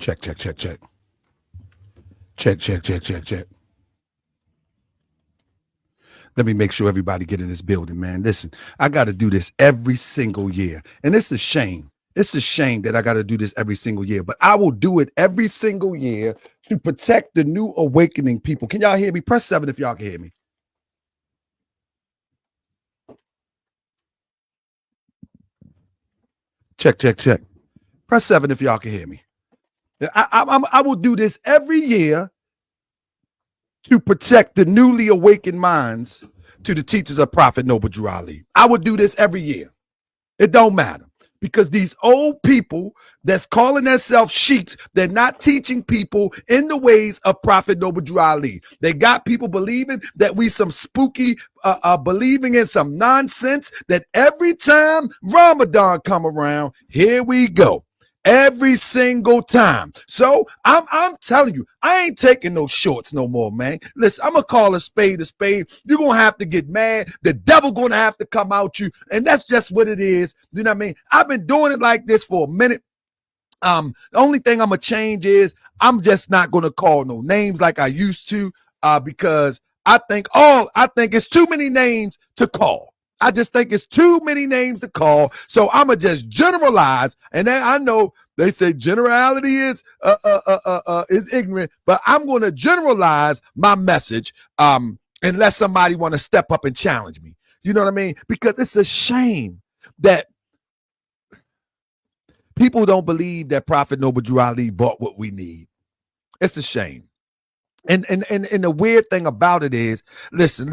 Check, check, check, check. Check, check, check, check, check. Let me make sure everybody get in this building, man. Listen, I got to do this every single year. And it's a shame. It's a shame that I got to do this every single year, but I will do it every single year to protect the new awakening people. Can y'all hear me? Press 7 if y'all can hear me. Check, check, check. Press 7 if y'all can hear me. I will do this every year to protect the newly awakened minds to the teachers of Prophet Noble Drew Ali. I would do this every year. It don't matter. Because these old people that's calling themselves sheiks, they're not teaching people in the ways of Prophet Noble Drew Ali. They got people believing that we some spooky, believing in some nonsense that every time Ramadan come around, here we go. Every single time. So I'm telling you, I ain't taking no shorts no more, man. Listen, I'm gonna call a spade a spade. You're gonna have to get mad. The devil gonna have to come out you, and that's just what it is. You know what I mean? I've been doing it like this for a minute. The only thing I'm gonna change is I'm just not gonna call no names like I used to, because I think it's too many names to call. I just think it's too many names to call. So I'm going to just generalize. And then I know they say generality is ignorant, but I'm going to generalize my message unless somebody want to step up and challenge me. You know what I mean? Because it's a shame that people don't believe that Prophet Noble Drew Ali bought what we need. It's a shame. And the weird thing about it is, listen.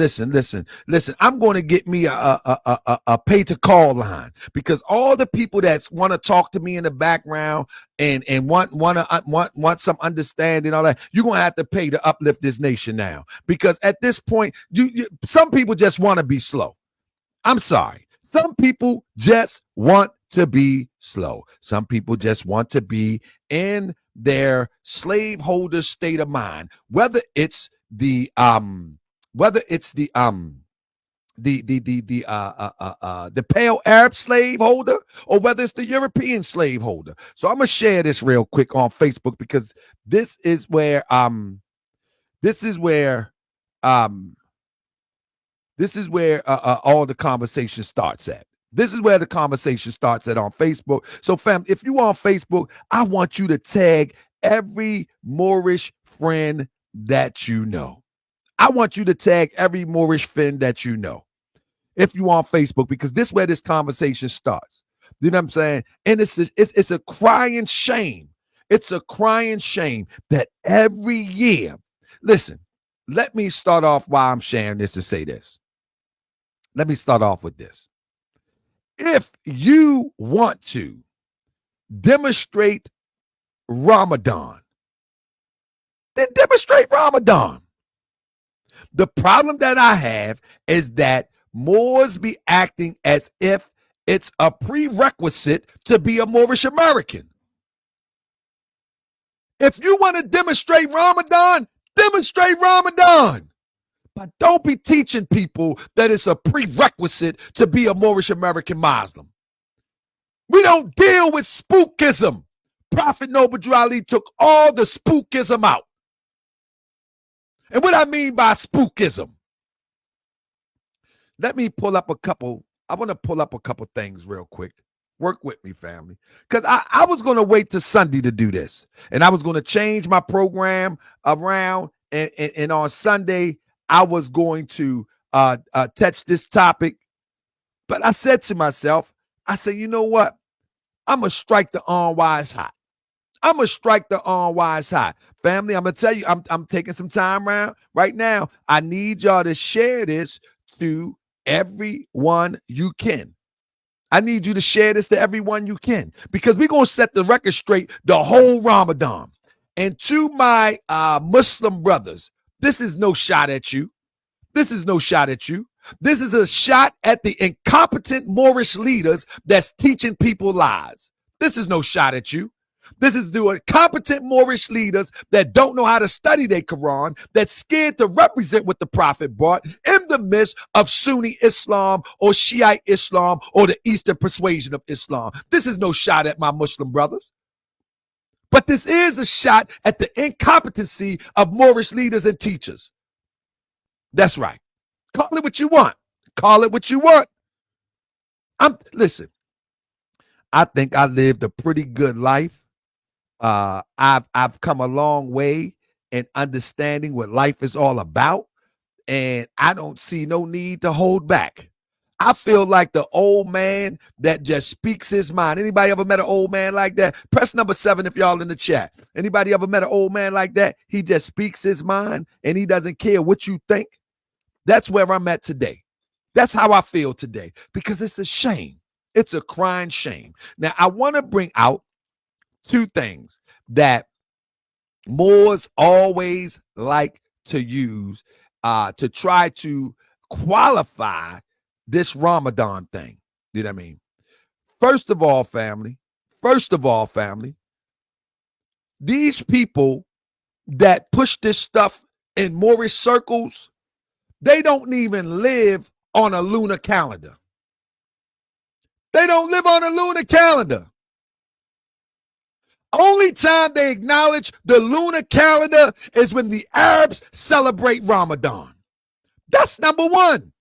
I'm going to get me a pay to call line, because all the people that want to talk to me in the background and want some understanding, all that, you're going to have to pay to uplift this nation now. Because at this point, some people just want to be slow. I'm sorry. Some people just want to be slow. Some people just want to be in their slaveholder state of mind, whether it's the pale Arab slaveholder or whether it's the European slaveholder. So I'm gonna share this real quick on Facebook, because this is where all the conversation starts at. This is where the conversation starts at on Facebook. So, fam, if you on Facebook, I want you to tag every Moorish friend that you know. I want you to tag every Moorish friend that you know, if you on Facebook, because this is where this conversation starts. You know what I'm saying? And it's a crying shame. It's a crying shame that every year, listen, let me start off while I'm sharing this to say this. Let me start off with this. If you want to demonstrate Ramadan, then demonstrate Ramadan. The problem that I have is that Moors be acting as if it's a prerequisite to be a Moorish American. If you want to demonstrate Ramadan, demonstrate Ramadan. But don't be teaching people that it's a prerequisite to be a Moorish American Muslim. We don't deal with spookism. Prophet Noble Drew Ali took all the spookism out. And what I mean by spookism, let me pull up a couple. I want to pull up a couple things real quick. Work with me, family. Because I was going to wait till Sunday to do this. And I was going to change my program around. And on Sunday, I was going to touch this topic, but I said to myself, I said, you know what? I'm going to strike the unwise hot. I'm going to strike the unwise hot. Family, I'm going to tell you, I'm taking some time around right now. I need y'all to share this to everyone you can. I need you to share this to everyone you can, because we're going to set the record straight the whole Ramadan. And to my Muslim brothers, this is no shot at you. This is no shot at you. This is a shot at the incompetent Moorish leaders that's teaching people lies. This is no shot at you. This is the incompetent Moorish leaders that don't know how to study their Quran, that's scared to represent what the Prophet brought in the midst of Sunni Islam or Shiite Islam or the Eastern persuasion of Islam. This is no shot at my Muslim brothers. But this is a shot at the incompetency of Moorish leaders and teachers. That's right. Call it what you want. Call it what you want. Listen, I think I lived a pretty good life. I've come a long way in understanding what life is all about, and I don't see no need to hold back. I feel like the old man that just speaks his mind. Anybody ever met an old man like that? Press number 7 if y'all in the chat. Anybody ever met an old man like that? He just speaks his mind and he doesn't care what you think. That's where I'm at today. That's how I feel today, because it's a shame. It's a crying shame. Now, I want to bring out 2 things that Moors always like to use to try to qualify this Ramadan thing. You know what I mean? First of all, family, these people that push this stuff in Moorish circles, they don't even live on a lunar calendar. They don't live on a lunar calendar. Only time they acknowledge the lunar calendar is when the Arabs celebrate Ramadan. That's number 1.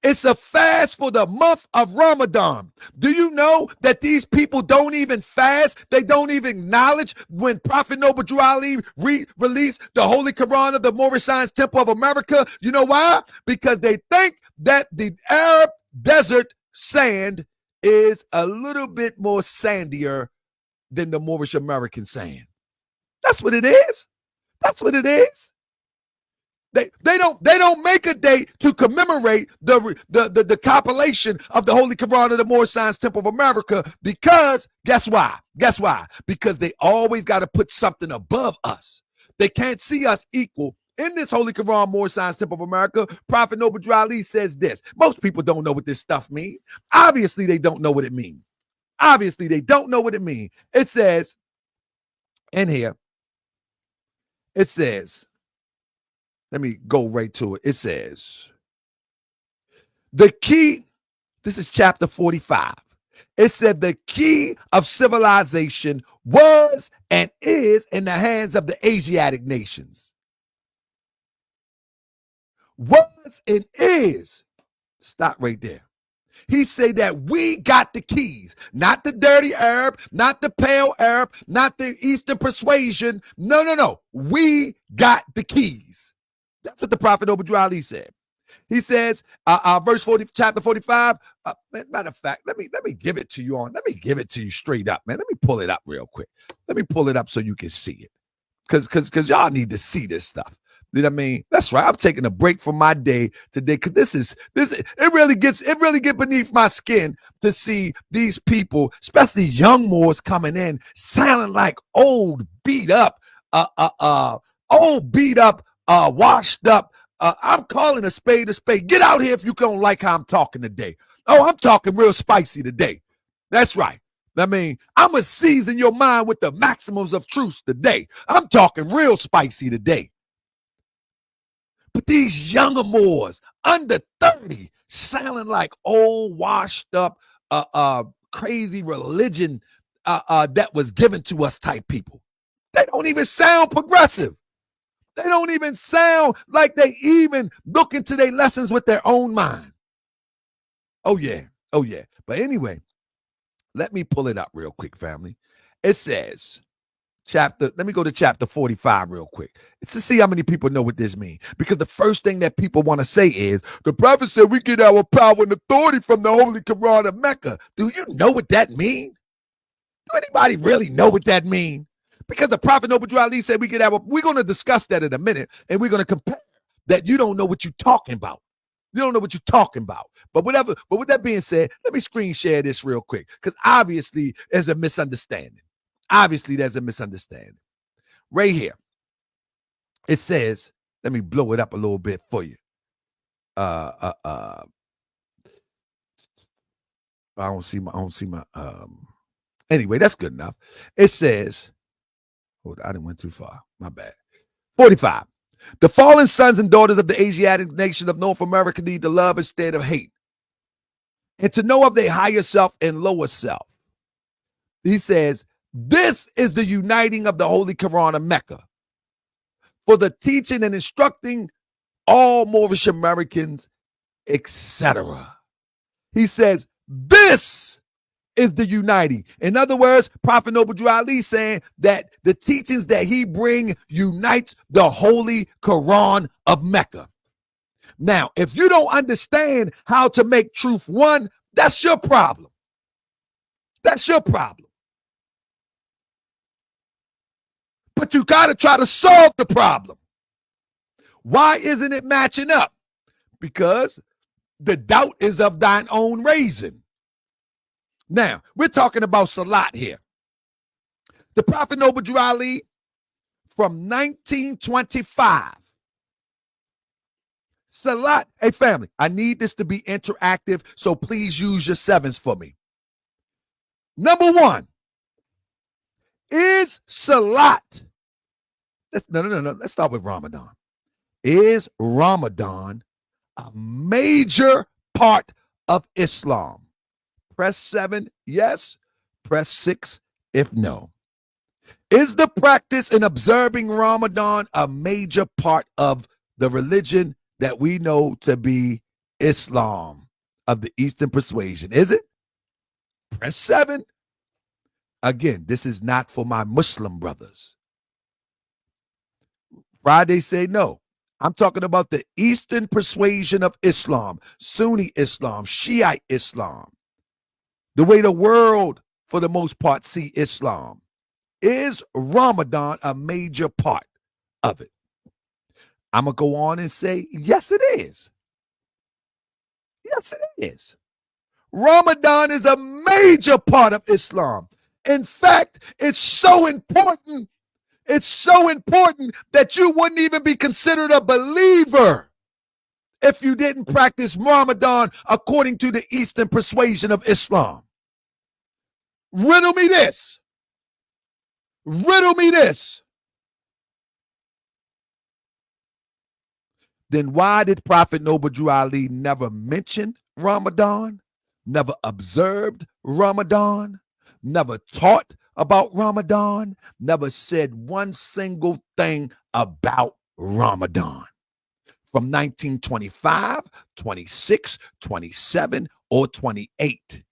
It's a fast for the month of Ramadan. Do you know that these people don't even fast? They don't even acknowledge when Prophet Noble Drew Ali released the Holy Quran of the Moorish Science Temple of America. You know why? Because they think that the Arab desert sand is a little bit more sandier than the Moorish American sand. That's what it is. That's what it is. They don't make a date to commemorate the compilation of the Holy Quran of the Moorish Science Temple of America, because guess why? Guess why? Because they always got to put something above us. They can't see us equal. In this Holy Quran, Moorish Science Temple of America, Prophet Noble Drew Ali says this. Most people don't know what this stuff means. Obviously, they don't know what it means. Obviously, they don't know what it means. It says in here, it says, let me go right to it. It says, the key, this is chapter 45. It said the key of civilization was and is in the hands of the Asiatic nations. Was and is. Stop right there. He said that we got the keys, not the dirty Arab, not the pale Arab, not the Eastern persuasion. No. We got the keys. That's what the Prophet Noble Drew Ali said. He says, verse 40, chapter 45. Matter of fact, let me give it to you let me give it to you straight up, man. Let me pull it up real quick. Let me pull it up so you can see it, because y'all need to see this stuff. You know what I mean? That's right. I'm taking a break from my day today, because it really gets beneath my skin to see these people, especially young Moors, coming in sounding like old, beat up, washed up. I'm calling a spade a spade. Get out here if you don't like how I'm talking today. Oh, I'm talking real spicy today. That's right. I mean, I'm going to season your mind with the maximums of truth today. I'm talking real spicy today. But these younger Moors, under 30, sounding like old, washed up, crazy religion that was given to us type people. They don't even sound progressive. They don't even sound like they even look into their lessons with their own mind. Oh, yeah. But anyway, let me pull it up real quick, family. It says, let me go to chapter 45 real quick. It's to see how many people know what this means. Because the first thing that people want to say is, the prophet said we get our power and authority from the Holy Quran of Mecca. Do you know what that means? Do anybody really know what that means? Because the Prophet Noble Drew Ali said we're going to discuss that in a minute, and we're going to compare that. You don't know what you're talking about. You don't know what you're talking about. But with that being said, let me screen share this real quick, because obviously there's a misunderstanding. Right here. It says, let me blow it up a little bit for you. I don't see my anyway, that's good enough. It says, hold on, I didn't went too far. My bad. 45. The fallen sons and daughters of the Asiatic nation of North America need to love instead of hate, and to know of their higher self and lower self. He says, This is the uniting of the Holy Quran of Mecca for the teaching and instructing all Moorish Americans, etc. He says, this is the uniting. In other words, Prophet Noble Drew Ali saying that the teachings that he bring unites the Holy Quran of Mecca. Now, if you don't understand how to make truth one, that's your problem. That's your problem. But you got to try to solve the problem. Why isn't it matching up? Because the doubt is of thine own raising. Now, we're talking about Salat here. The Prophet Noble Drew Ali from 1925. Salat, hey family, I need this to be interactive, so please use your sevens for me. Number one, is Salat, no, let's start with Ramadan. Is Ramadan a major part of Islam? Press 7, yes. Press 6 if no. Is the practice in observing Ramadan a major part of the religion that we know to be Islam of the Eastern persuasion? Is it? Press 7. Again, this is not for my Muslim brothers. Friday say no. I'm talking about the Eastern persuasion of Islam, Sunni Islam, Shiite Islam, the way the world, for the most part, see Islam. Is Ramadan a major part of it? I'm going to go on and say, yes, it is. Yes, it is. Ramadan is a major part of Islam. In fact, it's so important. It's so important that you wouldn't even be considered a believer if you didn't practice Ramadan according to the Eastern persuasion of Islam. Riddle me this. Riddle me this. Then why did Prophet Noble Drew Ali never mention Ramadan, never observed Ramadan, never taught about Ramadan, never said one single thing about Ramadan? From 1925, 26, 27, or 28.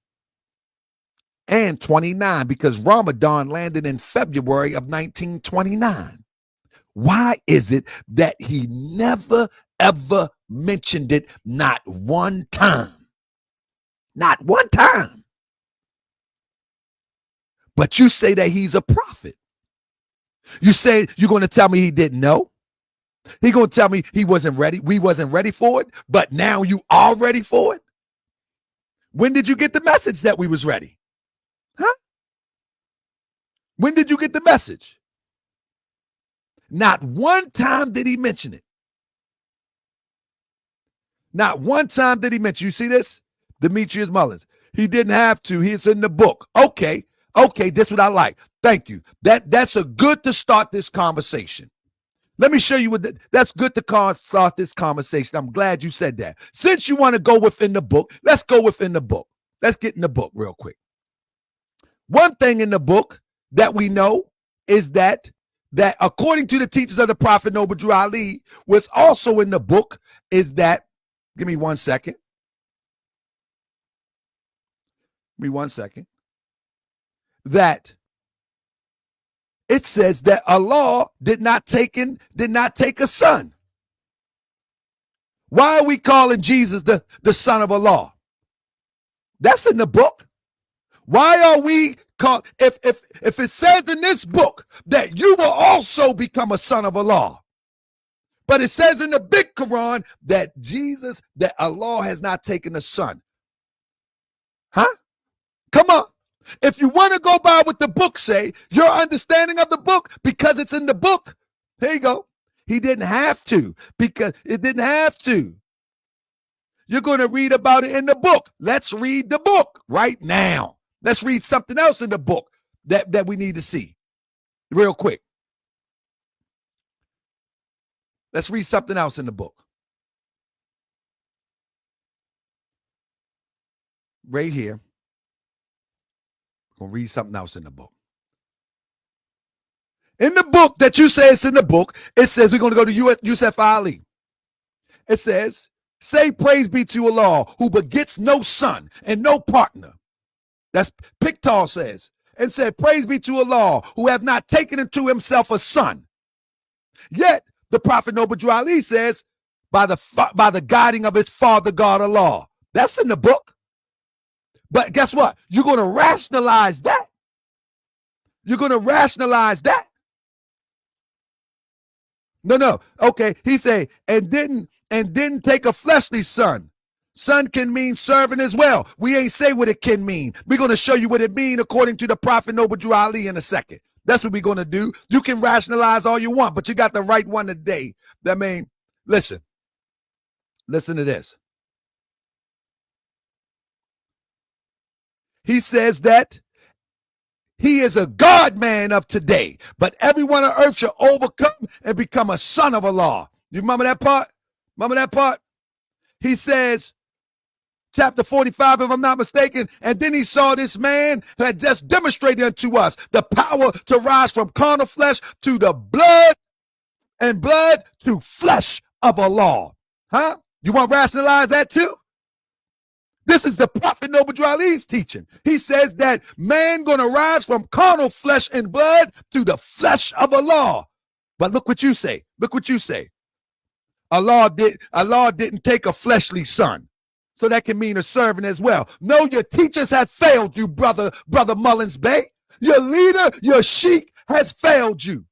And 29, because Ramadan landed in February of 1929. Why is it that he never, ever mentioned it, not one time? Not one time. But you say that he's a prophet. You say you're going to tell me he didn't know? He going to tell me he wasn't ready? We wasn't ready for it, but now you are ready for it? When did you get the message that we was ready? Huh? When did you get the message? Not one time did he mention it. Not one time did he mention. You see this? Demetrius Mullins. He didn't have to. It's in the book. Okay, that's what I like. Thank you. That's a good to start this conversation. Let me show you what that's good to start this conversation. I'm glad you said that. Since you want to go within the book, let's go within the book. Let's get in the book real quick. One thing in the book that we know is that according to the teachers of the Prophet Noble Drew Ali, what's also in the book is that, give me 1 second. Give me 1 second. That it says that Allah did not take a son. Why are we calling Jesus the son of Allah? That's in the book. Why are we called, if it says in this book that you will also become a son of Allah, but it says in the big Quran that Allah has not taken a son. Huh? Come on. If you want to go by what the book say, your understanding of the book, because it's in the book, there you go. He didn't have to, because it didn't have to. You're going to read about it in the book. Let's read the book right now. Let's read something else in the book that we need to see real quick. Let's read something else in the book. Right here. We'll read something else in the book. In the book that you say it's in the book, it says we're going to go to Yusuf Ali. It says, say praise be to Allah who begets no son and no partner. That's Pictal says. And said, praise be to Allah who have not taken into himself a son. Yet the Prophet Noble Drew Ali says, by the guiding of his father God Allah. That's in the book. But guess what? You're going to rationalize that. You're going to rationalize that. No. Okay. He say, and didn't take a fleshly son. Son can mean servant as well. We ain't say what it can mean. We're going to show you what it mean according to the Prophet Noble Drew Ali in a second. That's what we're going to do. You can rationalize all you want, but you got the right one today. I mean, listen to this. He says that he is a God man of today, but everyone on earth shall overcome and become a son of Allah. You remember that part? Remember that part? He says, chapter 45, if I'm not mistaken, and then he saw this man who had just demonstrated unto us the power to rise from carnal flesh to the blood and blood to flesh of Allah. Huh? You want to rationalize that too? This is the Prophet Noble Drew Ali's teaching. He says that man going to rise from carnal flesh and blood to the flesh of Allah. But look what you say. Look what you say. Allah didn't take a fleshly son. So that can mean a servant as well. No, your teachers have failed you, brother Mullins Bey. Your leader, your sheikh has failed you.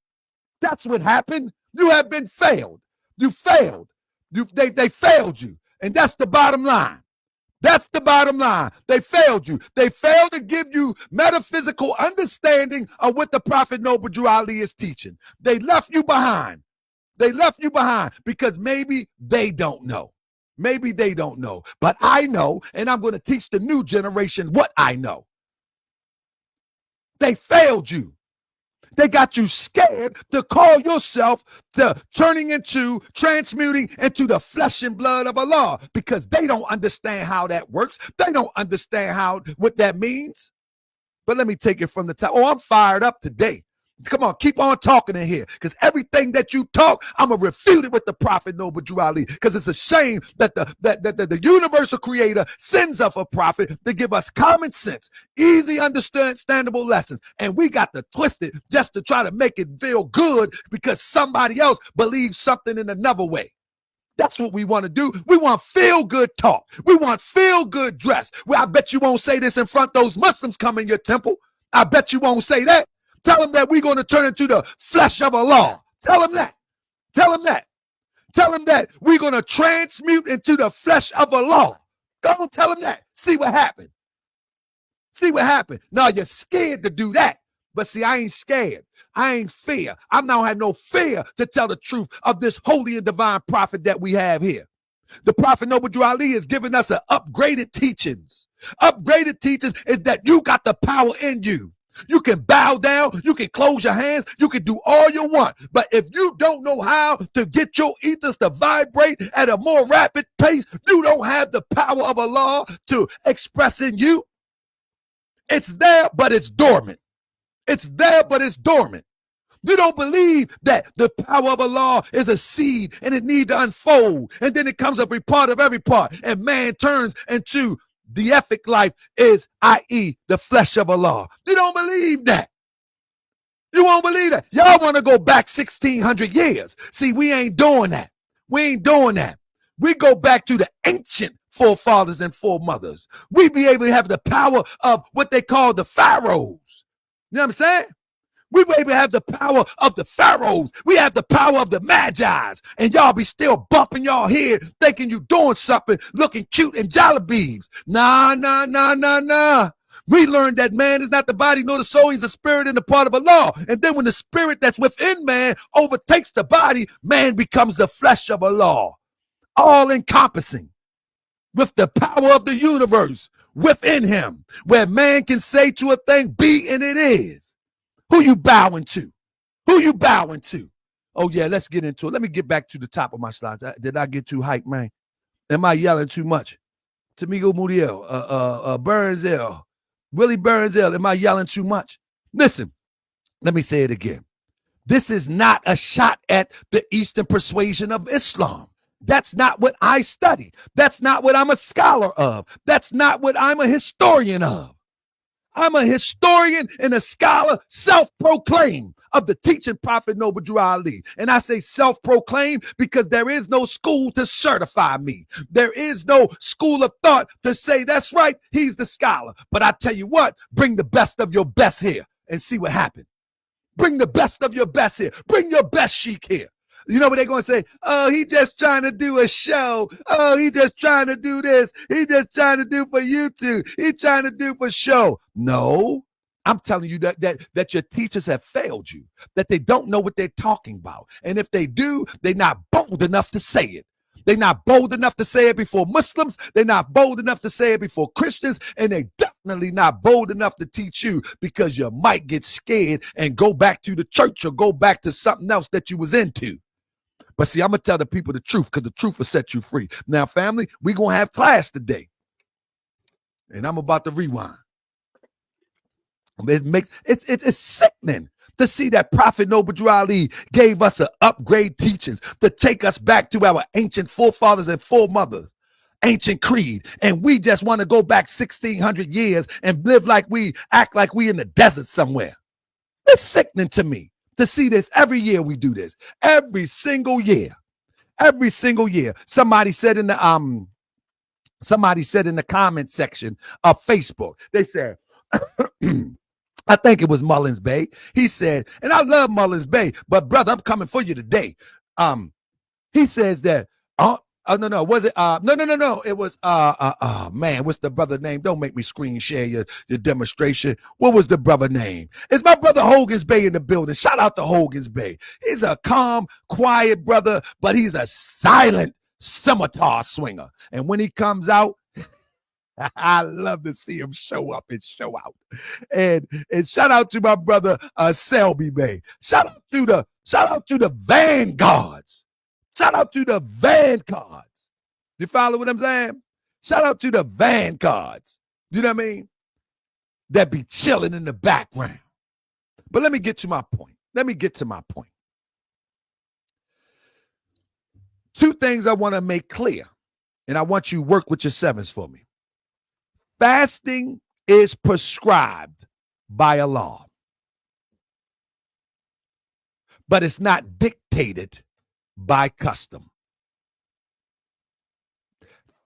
That's what happened. You have been failed. You failed. They failed you. And that's the bottom line. That's the bottom line. They failed you. They failed to give you metaphysical understanding of what the Prophet Noble Drew Ali is teaching. They left you behind. They left you behind because maybe they don't know. Maybe they don't know. But I know, and I'm going to teach the new generation what I know. They failed you. They got you scared to call yourself to transmuting into the flesh and blood of Allah because they don't understand how that works. They don't understand what that means. But let me take it from the top. Oh, I'm fired up today. Come on, keep on talking in here because everything that you talk, I'm going to refute it with the Prophet Noble Drew Ali because it's a shame that the universal creator sends us a prophet to give us common sense, easy, understandable lessons. And we got to twist it just to try to make it feel good because somebody else believes something in another way. That's what we want to do. We want feel-good talk. We want feel-good dress. Well, I bet you won't say this in front of those Muslims come in your temple. I bet you won't say that. Tell them that we're going to turn into the flesh of Allah. Tell them that. Tell them that. Tell them that we're going to transmute into the flesh of Allah. Go and tell them that. See what happened. See what happened. Now you're scared to do that. But see, I ain't scared. I ain't fear. I now have no fear to tell the truth of this holy and divine prophet that we have here. The Prophet Noble Drew Ali is giving us an upgraded teachings. Upgraded teachings is that you got the power in you. You can bow down, you can close your hands, you can do all you want. But if you don't know how to get your ethers to vibrate at a more rapid pace, you don't have the power of Allah to express in you. It's there, but it's dormant. It's there, but it's dormant. You don't believe that the power of Allah is a seed and it needs to unfold. And then it comes every part of every part. And man turns into the ethic life is, i.e., the flesh of Allah. You don't believe that. You won't believe that. Y'all want to go back 1,600 years. See, we ain't doing that. We ain't doing that. We go back to the ancient forefathers and foremothers. We be able to have the power of what they call the pharaohs. You know what I'm saying? We may have the power of the pharaohs. We have the power of the magi's. And y'all be still bumping y'all head thinking you doing something, looking cute in JALABEEBS. Nah. We learned that man is not the body nor the soul. He's a spirit and a part of Allah. And then when the spirit that's within man overtakes the body, man becomes the flesh of Allah. All encompassing with the power of the universe within him, where man can say to a thing, be, and it is. Who you bowing to? Who you bowing to? Oh, yeah, let's get into it. Let me get back to the top of my slides. Did I get too hyped, man? Am I yelling too much? Tamigo Muriel, Burnsell, Willie Burnsell, am I yelling too much? Listen, let me say it again. This is not a shot at the Eastern persuasion of Islam. That's not what I study. That's not what I'm a scholar of. That's not what I'm a historian of. I'm a historian and a scholar, self-proclaimed, of the teaching Prophet Noble Drew Ali. And I say self-proclaimed because there is no school to certify me. There is no school of thought to say, that's right, he's the scholar. But I tell you what, bring the best of your best here and see what happens. Bring the best of your best here. Bring your best sheik here. You know what they're going to say? Oh, he just trying to do a show. Oh, he just trying to do this. He just trying to do for YouTube. He trying to do for show. No, I'm telling you that your teachers have failed you, that they don't know what they're talking about. And if they do, they're not bold enough to say it. They're not bold enough to say it before Muslims. They're not bold enough to say it before Christians. And they're definitely not bold enough to teach you because you might get scared and go back to the church or go back to something else that you was into. But see, I'm going to tell the people the truth because the truth will set you free. Now, family, we're going to have class today. And I'm about to rewind. It's sickening to see that Prophet Noble Drew Ali gave us an upgrade teachings to take us back to our ancient forefathers and foremothers, ancient creed. And we just want to go back 1,600 years and act like we in the desert somewhere. It's sickening to me to see this. Every year we do this. Every single year. Every single year. Somebody said in the comment section of Facebook, they said, I think it was Mullins Bay. He said, and I love Mullins Bay, but brother, I'm coming for you today. He says that, no. Was it, no. It was, man, what's the brother name? Don't make me screen share your demonstration. What was the brother name? It's my brother Hogan's Bay in the building. Shout out to Hogan's Bay. He's a calm, quiet brother, but he's a silent scimitar swinger. And when he comes out, I love to see him show up and show out. And shout out to my brother Selby Bay. Shout out to the vanguards. Shout out to the vanguards. You follow what I'm saying? Shout out to the vanguards. You know what I mean? That be chilling in the background. But let me get to my point. Two things I want to make clear, and I want you to work with your sevens for me. Fasting is prescribed by Allah, but it's not dictated by custom.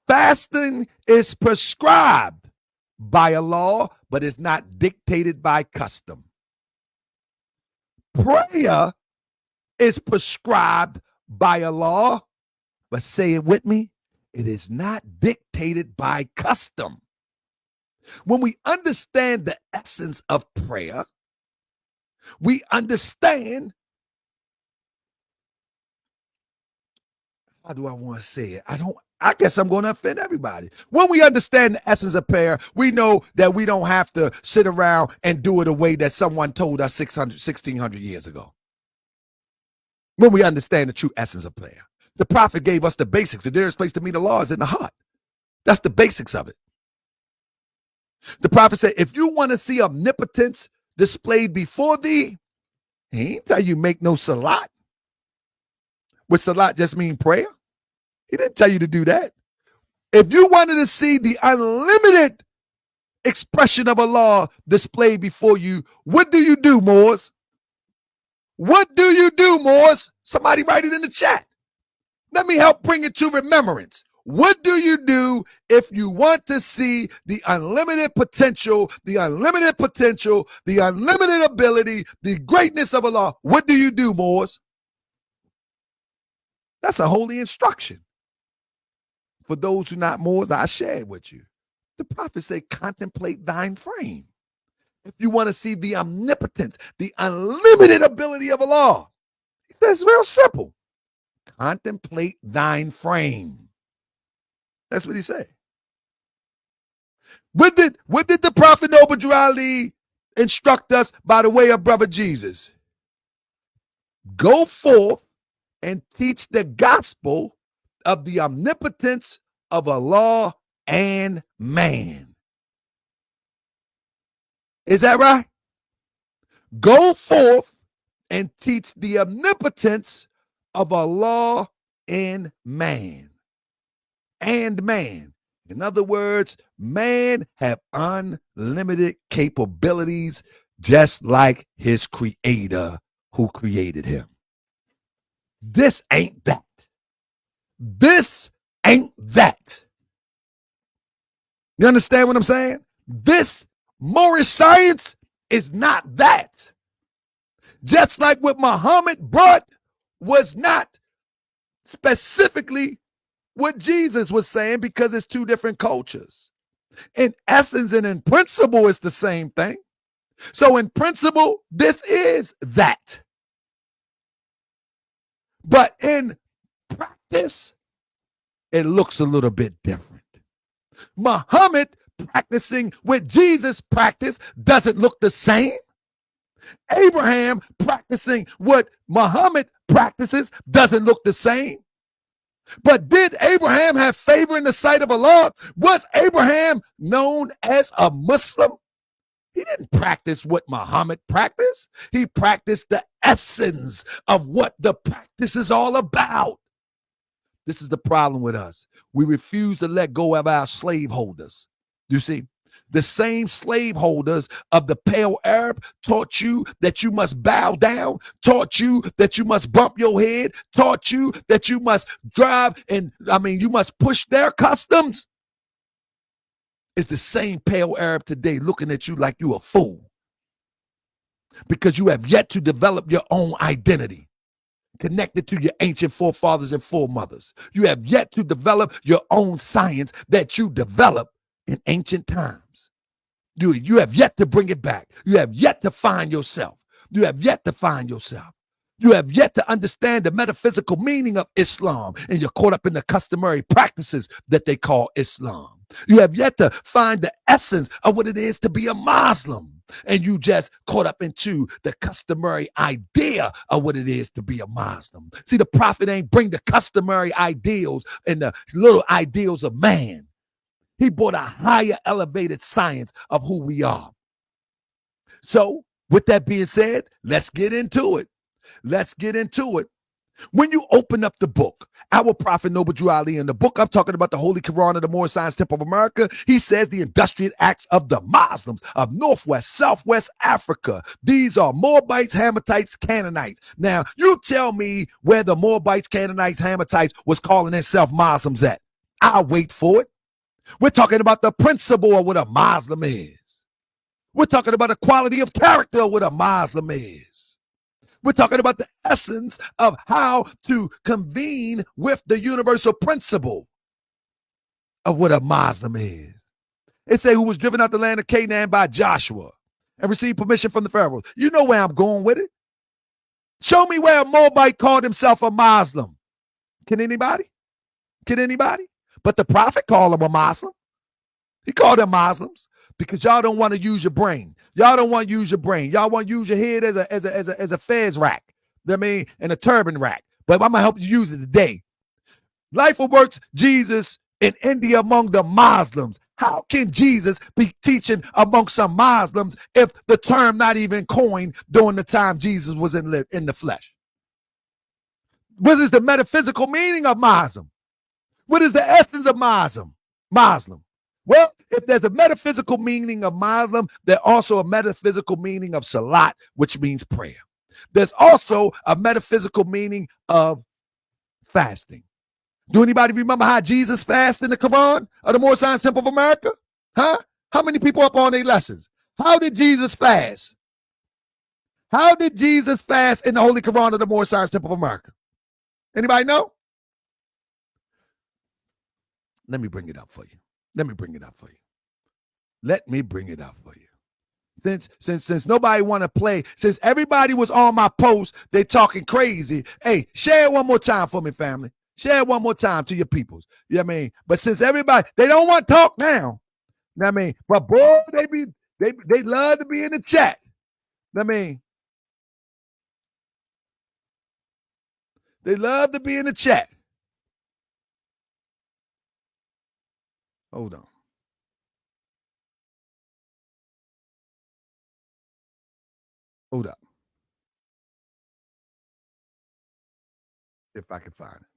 Fasting is prescribed by Allah, but it's not dictated by custom. Prayer is prescribed by Allah, but say it with me, it is not dictated by custom. When we understand the essence of prayer, we understand, how do I want to say it? I guess I'm going to offend everybody. When we understand the essence of prayer, we know that we don't have to sit around and do it a way that someone told us 1,600 years ago. When we understand the true essence of prayer. The prophet gave us the basics. The nearest place to meet Allah is in the heart. That's the basics of it. The prophet said, if you want to see omnipotence displayed before thee, he ain't tell you make no salat. Which salat just mean prayer. He didn't tell you to do that. If you wanted to see the unlimited expression of Allah displayed before you, what do you do, Moors? What do you do, Moors? Somebody write it in the chat. Let me help bring it to remembrance. What do you do if you want to see the unlimited potential, the unlimited ability, the greatness of Allah? What do you do, Moors? That's a holy instruction. For those who are not Moors, I share it with you. The prophet said, contemplate thine frame. If you want to see the omnipotence, the unlimited ability of Allah, he says, real simple. Contemplate thine frame. That's what he said. What did the Prophet Noble Drew Ali instruct us by the way of Brother Jesus? Go forth and teach the gospel of the omnipotence of Allah and man. Is that right? Go forth and teach the omnipotence of Allah in man. And man. In other words, man have unlimited capabilities just like his creator who created him. This ain't that. This ain't that. You understand what I'm saying? This Moorish science is not that. Just like what Muhammad brought was not specifically what Jesus was saying, because it's two different cultures. In essence and in principle, it's the same thing. So in principle, this is that. But in practice, it looks a little bit different. Muhammad practicing what Jesus practiced doesn't look the same. Abraham practicing what Muhammad practices doesn't look the same. But did Abraham have favor in the sight of Allah? Was Abraham known as a Muslim? He didn't practice what Muhammad practiced. He practiced the essence of what the practice is all about. This is the problem with us. We refuse to let go of our slaveholders. You see, the same slaveholders of the Pale Arab taught you that you must bow down, taught you that you must bump your head, taught you that you must drive and, you must push their customs. It's the same Pale Arab today looking at you like you a fool because you have yet to develop your own identity connected to your ancient forefathers and foremothers. You have yet to develop your own science that you developed in ancient times. You have yet to bring it back. You have yet to find yourself. You have yet to find yourself. You have yet to understand the metaphysical meaning of Islam, and you're caught up in the customary practices that they call Islam. You have yet to find the essence of what it is to be a Muslim, and you just caught up into the customary idea of what it is to be a Muslim. See, the prophet ain't bring the customary ideals and the little ideals of man. He brought a higher elevated science of who we are. So with that being said, let's get into it. Let's get into it. When you open up the book, our prophet Noble Drew Ali, in the book I'm talking about, the Holy Quran of the Moorish Science Temple of America, he says the industrial acts of the Muslims of Northwest, Southwest Africa. These are Moabites, Hammatites, Canaanites. Now, you tell me where the Moabites, Canaanites, Hammatites was calling themselves Muslims at. I'll wait for it. We're talking about the principle of what a Muslim is. We're talking about the quality of character of what a Muslim is. We're talking about the essence of how to convene with the universal principle of what a Muslim is. It say who was driven out the land of Canaan by Joshua and received permission from the Pharaoh. You know where I'm going with it. Show me where a Moabite called himself a Muslim. Can anybody? Can anybody? But the prophet called him a Muslim. He called them Muslims because y'all don't want to use your brain. Y'all don't want to use your brain. Y'all want to use your head as a fez rack. You know what I mean? And a turban rack. But I'm gonna help you use it today. Life of Works Jesus in India among the Muslims. How can Jesus be teaching among some Muslims if the term not even coined during the time Jesus was in the flesh? What is the metaphysical meaning of Muslim? What is the essence of Muslim? Well, if there's a metaphysical meaning of Muslim, there's also a metaphysical meaning of SALAT, which means prayer. There's also a metaphysical meaning of fasting. Do anybody remember how Jesus fasted in the Quran of the Moorish Science Temple of America? Huh? How many people up on their lessons? How did Jesus fast? How did Jesus fast in the Holy Quran of the Moorish Science Temple of America? Anybody know? Let me bring it up for you. Let me bring it up for you. Since nobody want to play, since everybody was on my post, they talking crazy. Hey, share it one more time for me, family. Share it one more time to your peoples. You know what I mean? But since everybody, they don't want to talk now. You know what I mean? But boy, they love to be in the chat. You know what I mean? They love to be in the chat. Hold on. Hold up. If I can find it.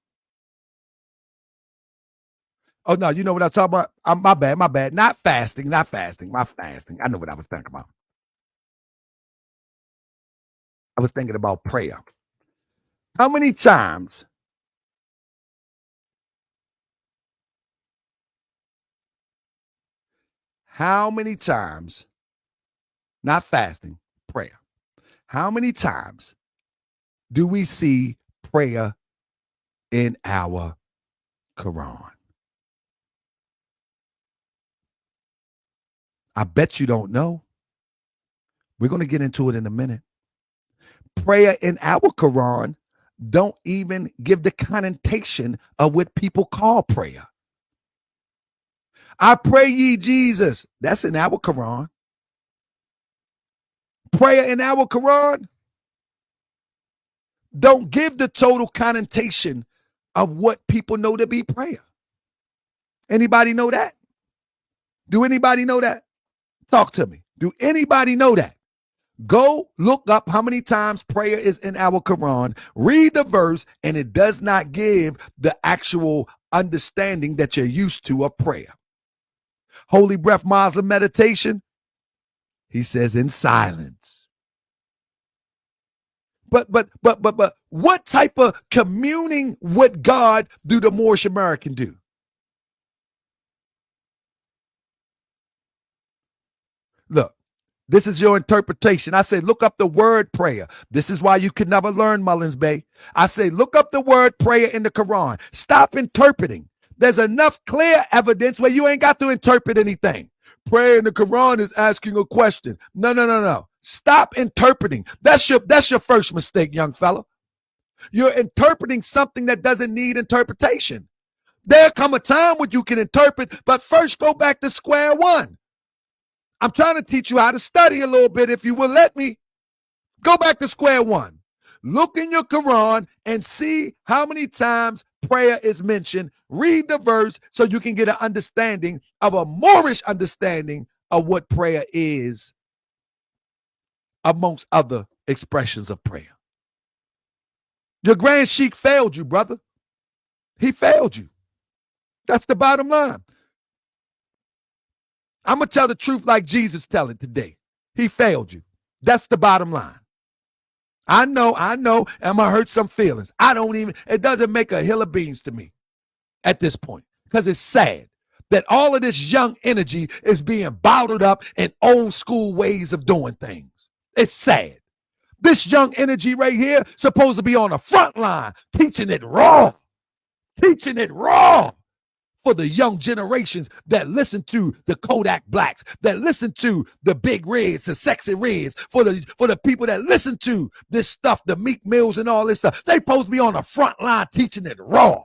Oh no, you know what I'm talking about? My bad. Not fasting. My fasting. I know what I was thinking about. I was thinking about prayer. How many times not fasting, prayer. How many times do we see prayer in our Quran? I bet you don't know. We're going to get into it in a minute. Prayer in our Quran don't even give the connotation of what people call prayer. I pray ye Jesus. That's in our Quran. Prayer in our Quran don't give the total connotation of what people know to be prayer. Anybody know that? Do anybody know that? Talk to me. Do anybody know that? Go look up how many times prayer is in our Quran, read the verse, and it does not give the actual understanding that you're used to of prayer. Holy breath Muslim meditation, he says in silence. But what type of communing with God do the Moorish American do? Look, this is your interpretation. I say, look up the word prayer. This is why you could never learn Mullins Bay. I say, look up the word prayer in the Quran. Stop interpreting. There's enough clear evidence where you ain't got to interpret anything. Prayer in the Quran is asking a question. No. Stop interpreting. That's your first mistake, young fella. You're interpreting something that doesn't need interpretation. There'll come a time when you can interpret, but first go back to square one. I'm trying to teach you how to study a little bit. If you will let me, go back to square one. Look in your Quran and see how many times prayer is mentioned. Read the verse so you can get an understanding of a Moorish understanding of what prayer is, amongst other expressions of prayer. Your Grand Sheikh failed you, brother. He failed you. That's the bottom line. I'm going to tell the truth like Jesus tell it today. He failed you. That's the bottom line. I know, I'm going to hurt some feelings. It doesn't make a hill of beans to me at this point, because it's sad that all of this young energy is being bottled up in old school ways of doing things. It's sad. This young energy right here supposed to be on the front line, teaching it raw for the young generations that listen to the Kodak Blacks, that listen to the Big Reds, the Sexy Reds, for the people that listen to this stuff, the Meek Mills and all this stuff. They supposed to be on the front line teaching it raw.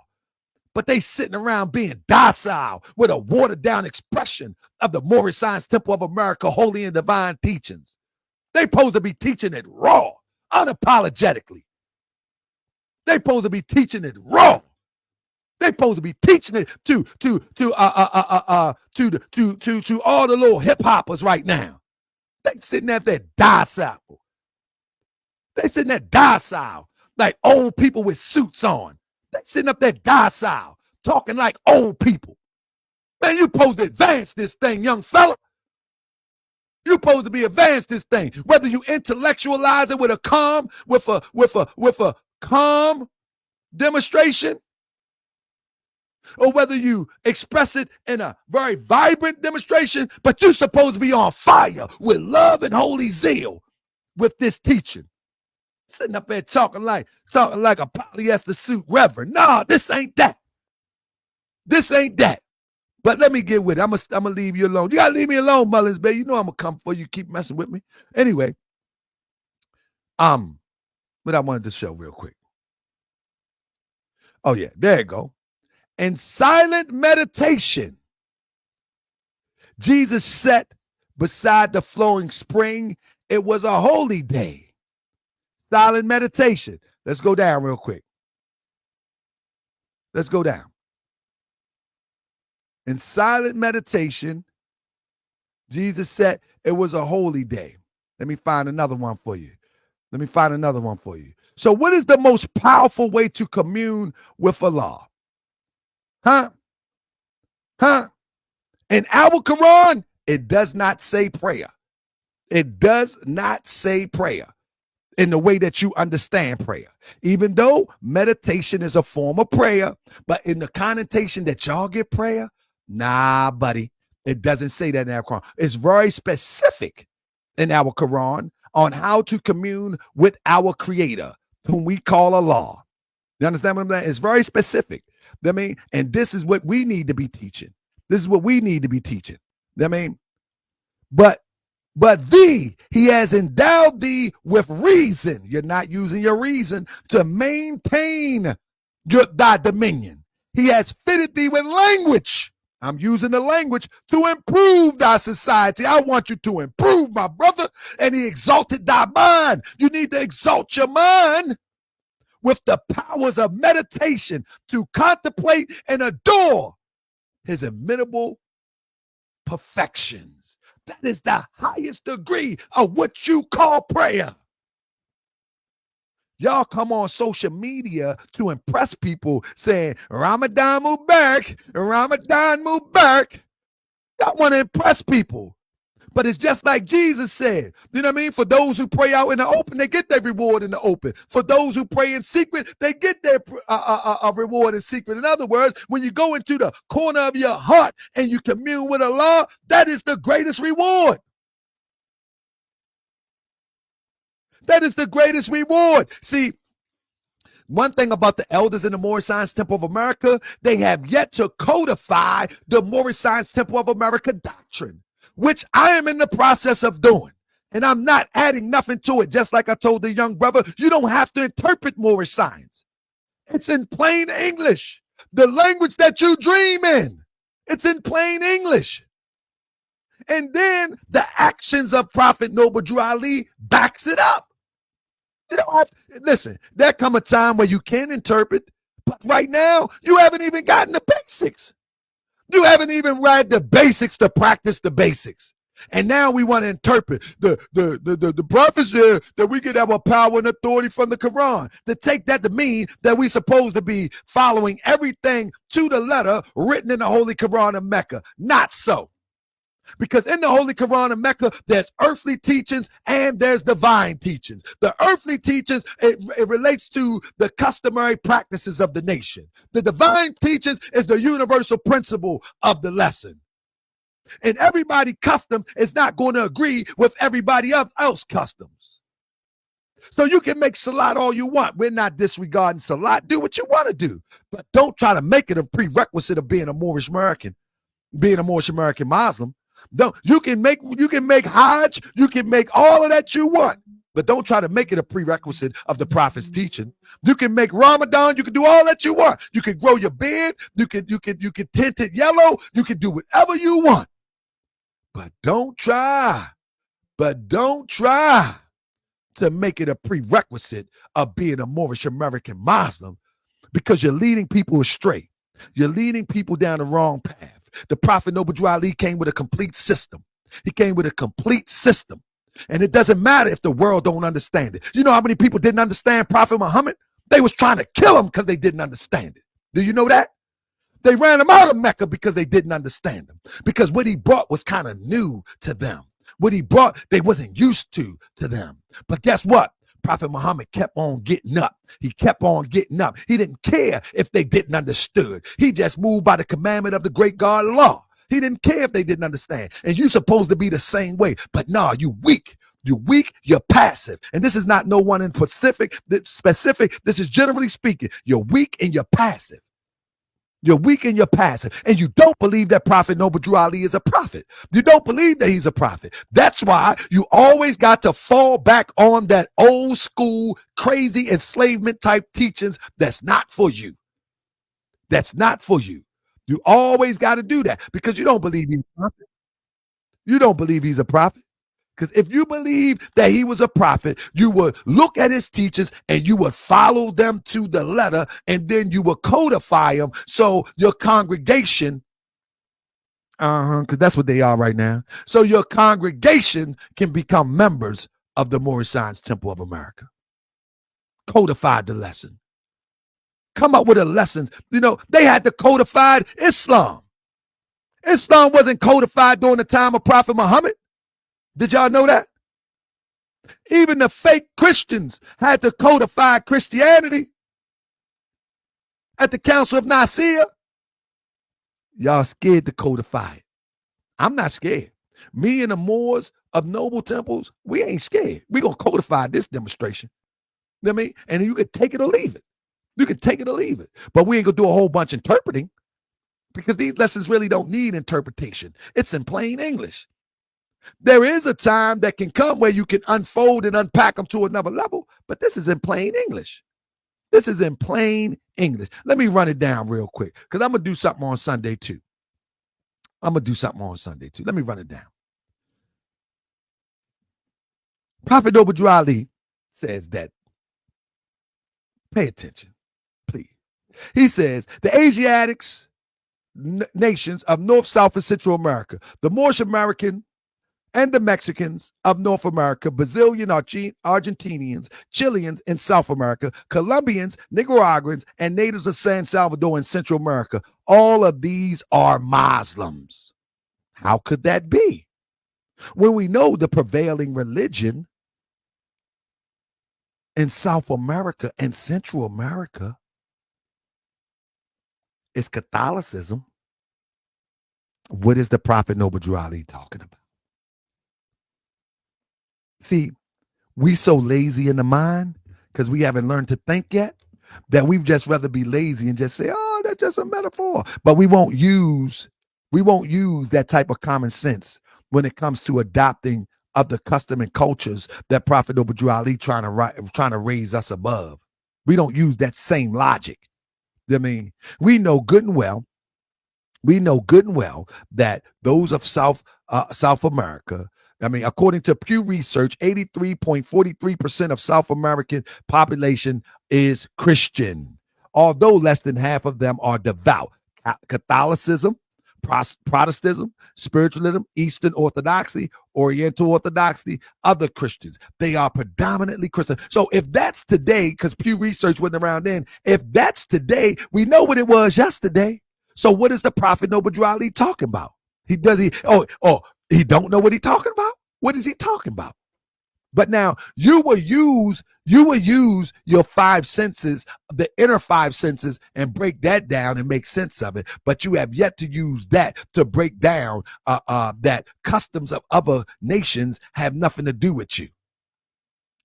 But they sitting around being docile with a watered down expression of the Moorish Science Temple of America, holy and divine teachings. They supposed to be teaching it raw, unapologetically. They supposed to be teaching it raw. They supposed to be teaching it to all the little hip hoppers right now. They sitting up there docile. Like old people with suits on. They sitting up there docile, talking like old people. Man, you supposed to advance this thing, young fella. You supposed to be advanced this thing. Whether you intellectualize it with a calm demonstration, or whether you express it in a very vibrant demonstration, but you're supposed to be on fire with love and holy zeal with this teaching. Sitting up there talking like a polyester suit reverend. No, this ain't that. But let me get with it. I'm gonna leave you alone. You gotta leave me alone, Mullins Bay. You know I'm gonna come for you. Keep messing with me. Anyway, what I wanted to show real quick. Oh yeah, there you go. In silent meditation, Jesus sat beside the flowing spring. It was a holy day. Silent meditation. Let's go down real quick. Let's go down. In silent meditation, Jesus said it was a holy day. Let me find another one for you. Let me find another one for you. So what is the most powerful way to commune with Allah? Huh? In our Quran, it does not say prayer. It does not say prayer in the way that you understand prayer. Even though meditation is a form of prayer, but in the connotation that y'all get prayer, nah, buddy, it doesn't say that in our Quran. It's very specific in our Quran on how to commune with our Creator, whom we call Allah. You understand what I'm saying? It's very specific. I mean, and this is what we need to be teaching. This is what we need to be teaching. I mean, but he has endowed thee with reason. You're not using your reason to maintain thy dominion. He has fitted thee with language. I'm using the language to improve thy society. I want you to improve, my brother. And he exalted thy mind. You need to exalt your mind with the powers of meditation to contemplate and adore his immutable perfections. That is the highest degree of what you call prayer. Y'all come on social media to impress people saying, Ramadan Mubarak, Ramadan Mubarak. Y'all want to impress people. But it's just like Jesus said, you know what I mean? For those who pray out in the open, they get their reward in the open. For those who pray in secret, they get their reward in secret. In other words, when you go into the corner of your heart and you commune with Allah, that is the greatest reward. That is the greatest reward. See, one thing about the elders in the Moorish Science Temple of America, they have yet to codify the Moorish Science Temple of America doctrine, which I am in the process of doing. And I'm not adding nothing to it. Just like I told the young brother, you don't have to interpret Moorish science. It's in plain English. The language that you dream in. It's in plain English. And then the actions of Prophet Noble Drew Ali backs it up. You don't have to, listen, there come a time where you can interpret, but right now, you haven't even gotten the basics. You haven't even read the basics to practice the basics. And now we want to interpret the prophecy that we get our power and authority from the Quran. To take that to mean that we're supposed to be following everything to the letter written in the Holy Quran of Mecca. Not so. Because in the Holy Quran of Mecca, there's earthly teachings and there's divine teachings. The earthly teachings, it relates to the customary practices of the nation. The divine teachings is the universal principle of the lesson. And everybody's customs is not going to agree with everybody else customs. So you can make salat all you want. We're not disregarding salat. Do what you want to do. But don't try to make it a prerequisite of being a Moorish American, being a Moorish American Muslim. Don't, you can make Hajj, you can make all of that you want, but don't try to make it a prerequisite of the Prophet's teaching. You can make Ramadan, you can do all that you want. You can grow your beard, you can tint it yellow, you can do whatever you want. But don't try to make it a prerequisite of being a Moorish American Muslim, because you're leading people astray. You're leading people down the wrong path. The Prophet Noble Drew Ali came with a complete system. He came with a complete system. And it doesn't matter if the world don't understand it. You know how many people didn't understand Prophet Muhammad? They was trying to kill him because they didn't understand it. Do you know that? They ran him out of Mecca because they didn't understand him. Because what he brought was kind of new to them. What he brought, they wasn't used to them. But guess what? Prophet Muhammad kept on getting up. He kept on getting up. He didn't care if they didn't understood. He just moved by the commandment of the great God law. He didn't care if they didn't understand. And you're supposed to be the same way. But no, you weak. You're weak. You're passive. And this is not no one in specific. This is generally speaking. You're weak and you're passive. You're weak and you're passive. And you don't believe that Prophet Noble Drew Ali is a prophet. You don't believe that he's a prophet. That's why you always got to fall back on that old school, crazy enslavement type teachings that's not for you. That's not for you. You always got to do that because you don't believe he's a prophet. You don't believe he's a prophet. Because if you believe that he was a prophet, you would look at his teachings and you would follow them to the letter, and then you would codify them so your congregation, because that's what they are right now, so your congregation can become members of the Moorish Science Temple of America. Codified the lesson. Come up with the lessons. You know, they had the codified Islam. Islam wasn't codified during the time of Prophet Muhammad. Did y'all know that? Even the fake Christians had to codify Christianity at the Council of Nicaea. Y'all scared to codify it. I'm not scared. Me and the Moors of noble temples, we ain't scared. We're going to codify this demonstration. You know what I mean? And you can take it or leave it. You can take it or leave it. But we ain't going to do a whole bunch interpreting because these lessons really don't need interpretation. It's in plain English. There is a time that can come where you can unfold and unpack them to another level, but this is in plain English. This is in plain English. Let me run it down real quick because I'm going to do something on Sunday too. Let me run it down. Prophet Noble Ali says that, pay attention, please. He says, the Asiatics nations of North, South, and Central America, the Moorish American and the Mexicans of North America, Brazilian, Argentinians, Chileans in South America, Colombians, Nicaraguans, and natives of San Salvador in Central America. All of these are Muslims. How could that be? When we know the prevailing religion in South America and Central America is Catholicism. What is the Prophet Noble Drew Ali talking about? See, we so lazy in the mind because we haven't learned to think yet that we'd just rather be lazy and just say, oh, that's just a metaphor. But we won't use that type of common sense when it comes to adopting of the custom and cultures that Prophet Noble Drew Ali trying to raise us above. We don't use that same logic. I mean, we know good and well that those of South America, I mean, according to Pew Research, 83.43% of South American population is Christian, although less than half of them are devout. Catholicism, Protestantism, spiritualism, Eastern Orthodoxy, Oriental Orthodoxy, other Christians. They are predominantly Christian. So if that's today, because Pew Research wasn't around then, if that's today, we know what it was yesterday. So what is the Prophet Noble Drew Ali talking about? He don't know what he's talking about? What is he talking about? But now you will use your five senses, the inner five senses, and break that down and make sense of it. But you have yet to use that to break down that customs of other nations have nothing to do with you.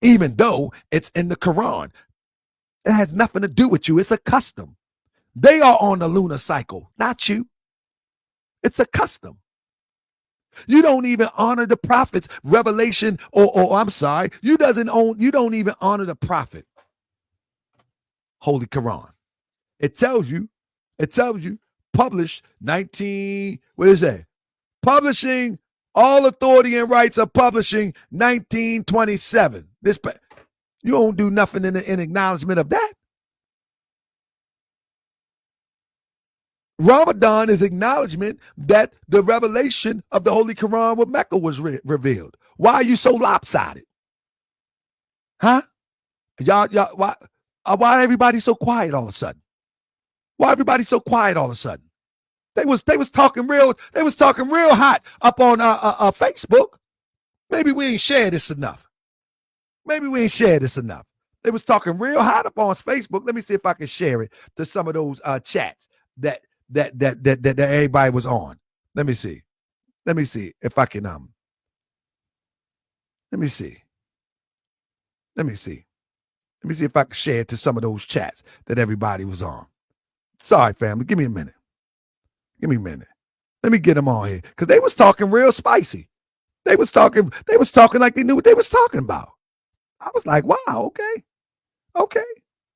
Even though it's in the Quran, it has nothing to do with you. It's a custom. They are on the lunar cycle, not you. It's a custom. You don't even honor the prophets, Revelation, or I'm sorry, you don't even honor the prophet. Holy Quran. It tells you, published 19, what is that? Publishing, all authority and rights of publishing 1927. You don't do nothing in acknowledgement of that. Ramadan is acknowledgement that the revelation of the Holy Quran with Mecca was revealed. Why are you so lopsided? Huh? Y'all, why everybody so quiet all of a sudden? Why everybody so quiet all of a sudden? They was talking real hot up on Facebook. Maybe we ain't shared this enough. They was talking real hot up on Facebook. Let me see if I can share it to some of those chats that everybody was on. Let me see if I can let me see if I can share it to some of those chats that everybody was on. Sorry, family, give me a minute. Let me get them on here because they was talking real spicy. They was talking like they knew what they was talking about. I was like, wow, okay.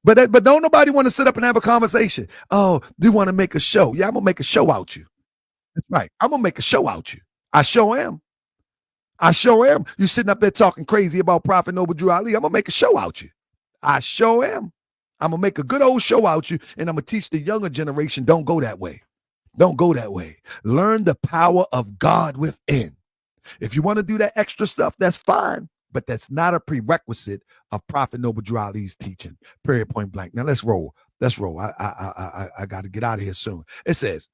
But don't nobody want to sit up and have a conversation. Oh, do you want to make a show? Yeah, I'm gonna make a show out you. That's right. I'm gonna make a show out you. I sure am. You sitting up there talking crazy about Prophet Noble Drew Ali. I'm gonna make a show out you. I sure am. I'm gonna make a good old show out you, and I'm gonna teach the younger generation. Don't go that way. Learn the power of God within. If you want to do that extra stuff, that's fine. but that's not a prerequisite of Prophet Noble Drew Ali's teaching. Period. Point blank. Now let's roll. Let's roll. I got to get out of here soon. It says,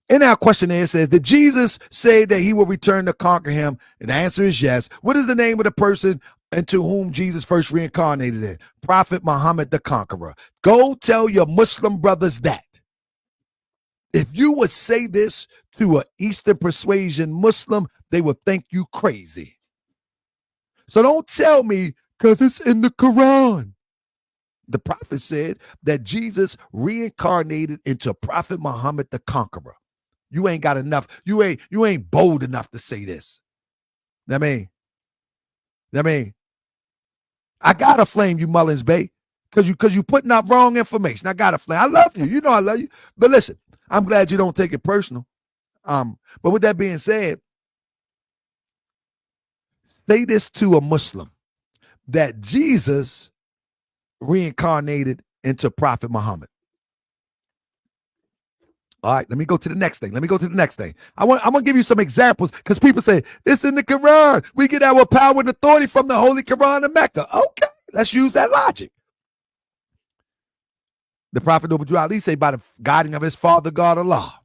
in our questionnaire, it says, did Jesus say that he will return to conquer him? And the answer is yes. What is the name of the person into whom Jesus first reincarnated in? Prophet Muhammad the Conqueror. Go tell your Muslim brothers that. If you would say this to an Eastern persuasion Muslim, they would think you crazy. So don't tell me because it's in the Quran. The prophet said that Jesus reincarnated into Prophet Muhammad the Conqueror. You ain't got enough. You ain't bold enough to say this. I mean, I gotta flame you, Mullins Bay, because you putting out wrong information. I gotta flame. I love you. You know I love you. But listen, I'm glad you don't take it personal. But with that being said, say this to a Muslim that Jesus reincarnated into Prophet Muhammad. All right, let me go to the next thing. I'm gonna give you some examples because people say it's in the Quran. We get our power and authority from the Holy Quran of Mecca. Okay, let's use that logic. The Prophet Noble Drew Ali say by the guiding of his father God Allah.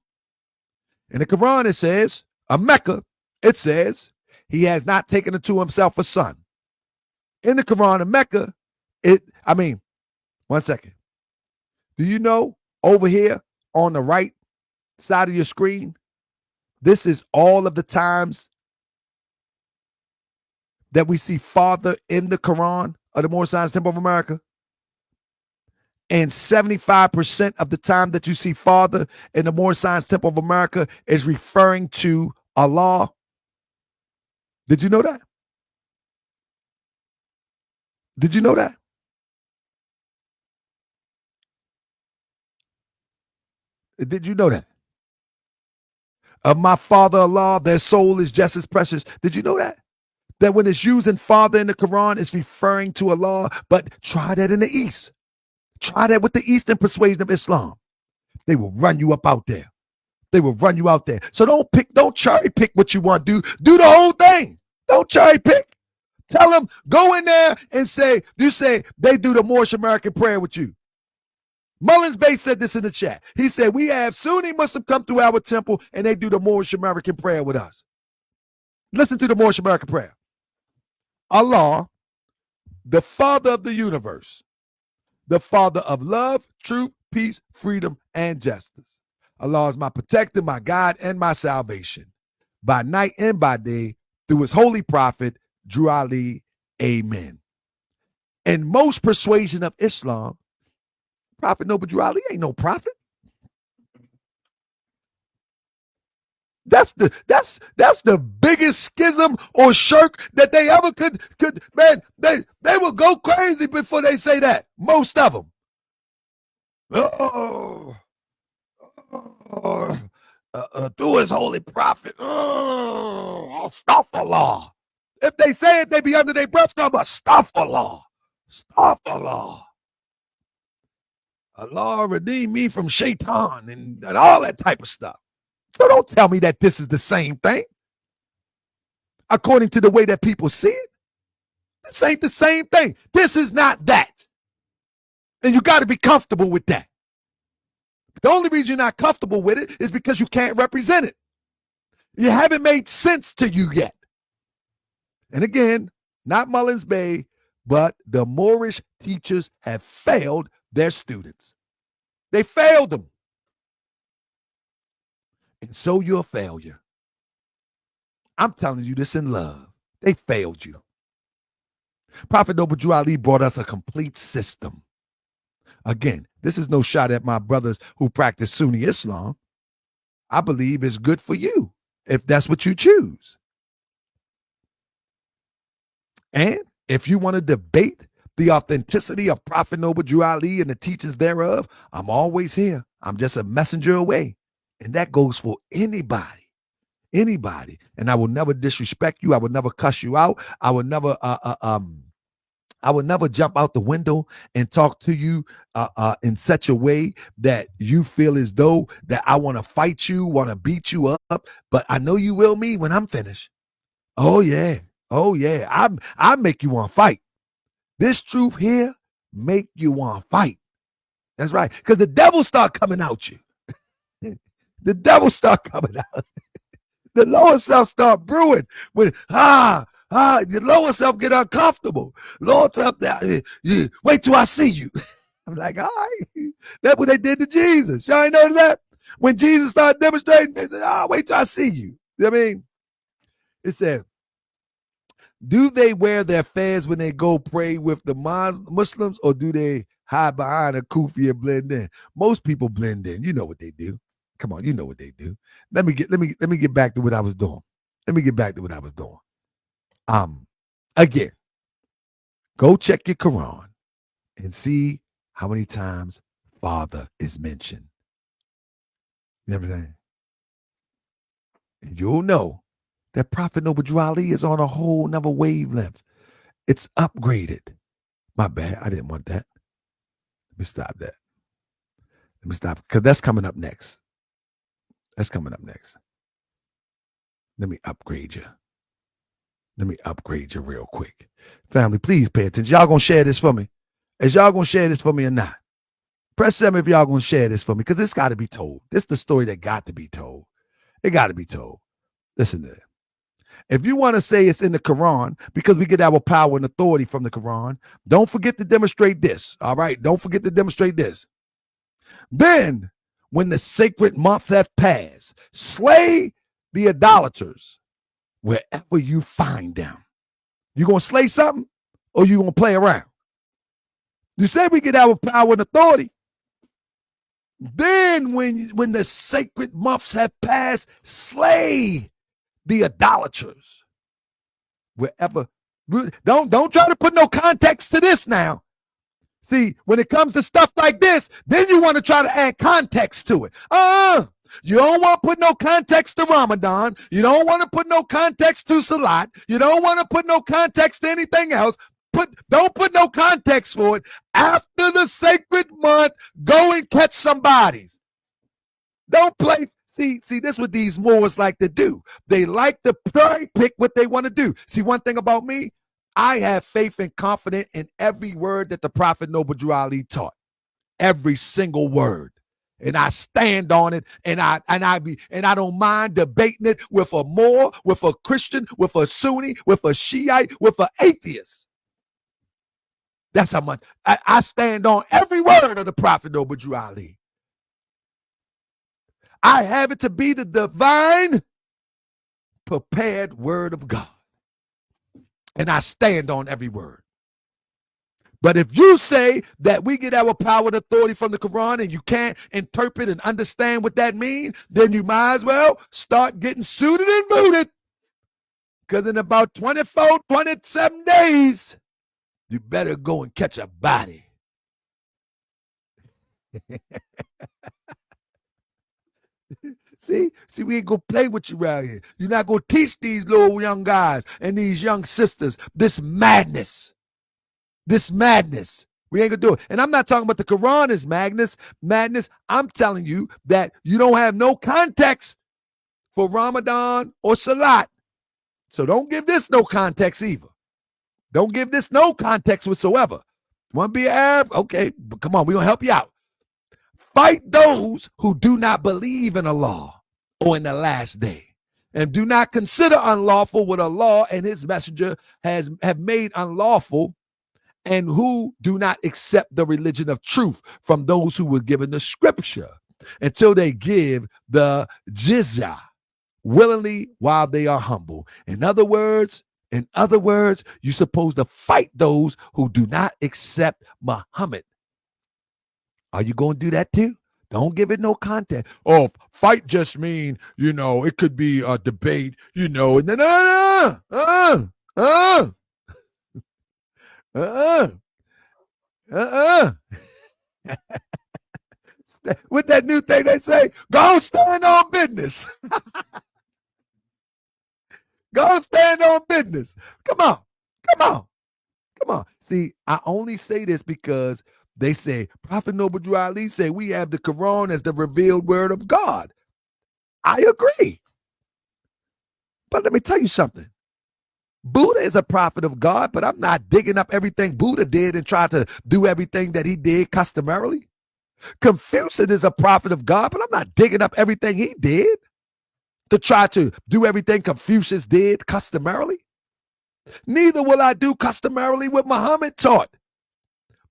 In the Quran it says, of Mecca, it says he has not taken unto himself a son. In the Quran of Mecca, one second. Do you know over here on the right side of your screen, this is all of the times that we see Father in the Quran of the Moorish Science Temple of America? And 75% of the time that you see Father in the Moorish Science Temple of America is referring to Allah. Did you know that? Did you know that? Did you know that? Of my Father Allah, their soul is just as precious. Did you know that? That when it's using Father in the Quran, it's referring to Allah. But try that in the East. Try that with the Eastern persuasion of Islam. They will run you up out there. So don't cherry pick what you want to do. Do the whole thing. Don't cherry pick. Tell them, go in there and say they do the Moorish American prayer with you. Mullins Bay said this in the chat. He said, we have Sunni Muslim come to our temple and they do the Moorish American prayer with us. Listen to the Moorish American prayer. Allah, the Father of the universe, the Father of love, truth, peace, freedom, and justice. Allah is my protector, my guide, and my salvation. By night and by day, through his holy prophet, Drew Ali, amen. In most persuasion of Islam, Prophet Noble Drew Ali ain't no prophet. That's the biggest schism or shirk that they ever could man, they will go crazy before they say that. Most of them. Through his holy prophet. Astaghfirullah. If they say it, they be under their breath. Astaghfirullah. Astaghfirullah. Allah redeem me from shaitan and all that type of stuff. So don't tell me that this is the same thing. According to the way that people see it, this ain't the same thing. This is not that. And you got to be comfortable with that. The only reason you're not comfortable with it is because you can't represent it. You haven't made sense to you yet. And again, not Mullins Bay, but the Moorish teachers have failed their students. They failed them. And so you're a failure. I'm telling you this in love. They failed you. Prophet Noble Drew Ali brought us a complete system. Again, this is no shot at my brothers who practice Sunni Islam. I believe it's good for you if that's what you choose. And if you want to debate the authenticity of Prophet Noble Drew Ali and the teachings thereof, I'm always here. I'm just a messenger away. And that goes for anybody. And I will never disrespect you. I will never cuss you out. I will never jump out the window and talk to you in such a way that you feel as though that I want to fight you, want to beat you up. But I know you will me when I'm finished. Oh, yeah. Oh yeah, I make you want to fight. This truth here make you want to fight. That's right, because the devil start coming out you. The devil start coming out. The lower self start brewing when the lower self get uncomfortable. Lower self, wait till I see you. I'm like, all right, that's what they did to Jesus. Y'all ain't notice that? When Jesus started demonstrating, they said, wait till I see you. You know what I mean? It said, do they wear their fez when they go pray with the Muslims, or do they hide behind a kufi and blend in? Most people blend in. You know what they do. Come on, you know what they do. Let me get back to what I was doing. Again, go check your Quran and see how many times Father is mentioned. You know what I'm saying? And you'll know that Prophet Noble Ali is on a whole nother wavelength. It's upgraded. My bad. I didn't want that. Let me stop that. Because that's coming up next. Let me upgrade you. Real quick. Family, please pay attention. Y'all gonna share this for me? Is y'all gonna share this for me or not? Press 7 if y'all gonna share this for me, because it's got to be told. This is the story that got to be told. It got to be told. Listen to it. If you want to say it's in the Quran, because we get our power and authority from the Quran, don't forget to demonstrate this. All right? Don't forget to demonstrate this. Then, when the sacred months have passed, slay the idolaters wherever you find them. You gonna slay something, or you gonna play around? You say we get our power and authority. Then when the sacred months have passed, slay the idolaters wherever. Don't try to put no context to this now. See, when it comes to stuff like this, then you want to try to add context to it. You don't want to put no context to Ramadan. You don't want to put no context to Salat. You don't want to put no context to anything else. Don't put no context for it. After the sacred month, go and catch some bodies. Don't play. See, this is what these Moors like to do. They like to pick what they want to do. See, one thing about me, I have faith and confidence in every word that the Prophet Noble Ali taught. Every single word. And I stand on it, and I don't mind debating it with a Moor, with a Christian, with a Sunni, with a Shiite, with an atheist. That's how much I stand on every word of the Prophet Noble Ali. I have it to be the divine prepared word of God. And I stand on every word. But if you say that we get our power and authority from the Quran and you can't interpret and understand what that means, then you might as well start getting suited and booted. Because in about 24, 27 days, you better go and catch a body. See, we ain't gonna play with you around here. You're not gonna teach these little young guys and these young sisters this madness. We ain't gonna do it. And I'm not talking about the Quran is madness. I'm telling you that you don't have no context for Ramadan or Salat. So don't give this no context either. Don't give this no context whatsoever. Want to be an Arab? Okay, but come on, we're gonna help you out. Fight those who do not believe in Allah or in the last day, and do not consider unlawful what Allah and his messenger have made unlawful, and who do not accept the religion of truth from those who were given the scripture until they give the jizya willingly while they are humble. In other words, you're supposed to fight those who do not accept Muhammad. Are you going to do that too? Don't give it no content. Oh, fight just mean, it could be a debate, and then with that new thing they say, go stand on business. Go stand on business. Come on. See, I only say this because they say, Prophet Noble Ali say we have the Quran as the revealed word of God. I agree. But let me tell you something. Buddha is a prophet of God, but I'm not digging up everything Buddha did and try to do everything that he did customarily. Confucius is a prophet of God, but I'm not digging up everything he did to try to do everything Confucius did customarily. Neither will I do customarily what Muhammad taught,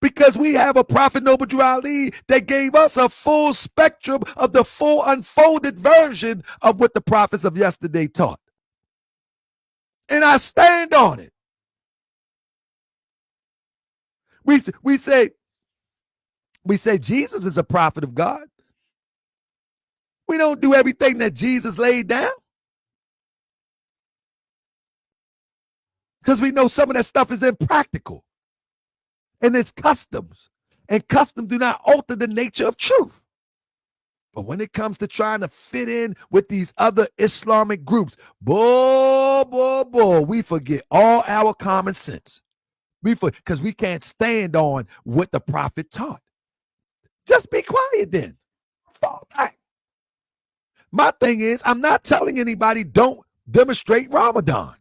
because we have a prophet, Noble Drew Ali, that gave us a full spectrum of the full unfolded version of what the prophets of yesterday taught. And I stand on it. We say Jesus is a prophet of God. We don't do everything that Jesus laid down, because we know some of that stuff is impractical and it's customs, and customs do not alter the nature of truth. But when it comes to trying to fit in with these other Islamic groups, we forget all our common sense. Because we can't stand on what the prophet taught. Just be quiet then. Fall back. My thing is, I'm not telling anybody don't demonstrate Ramadan.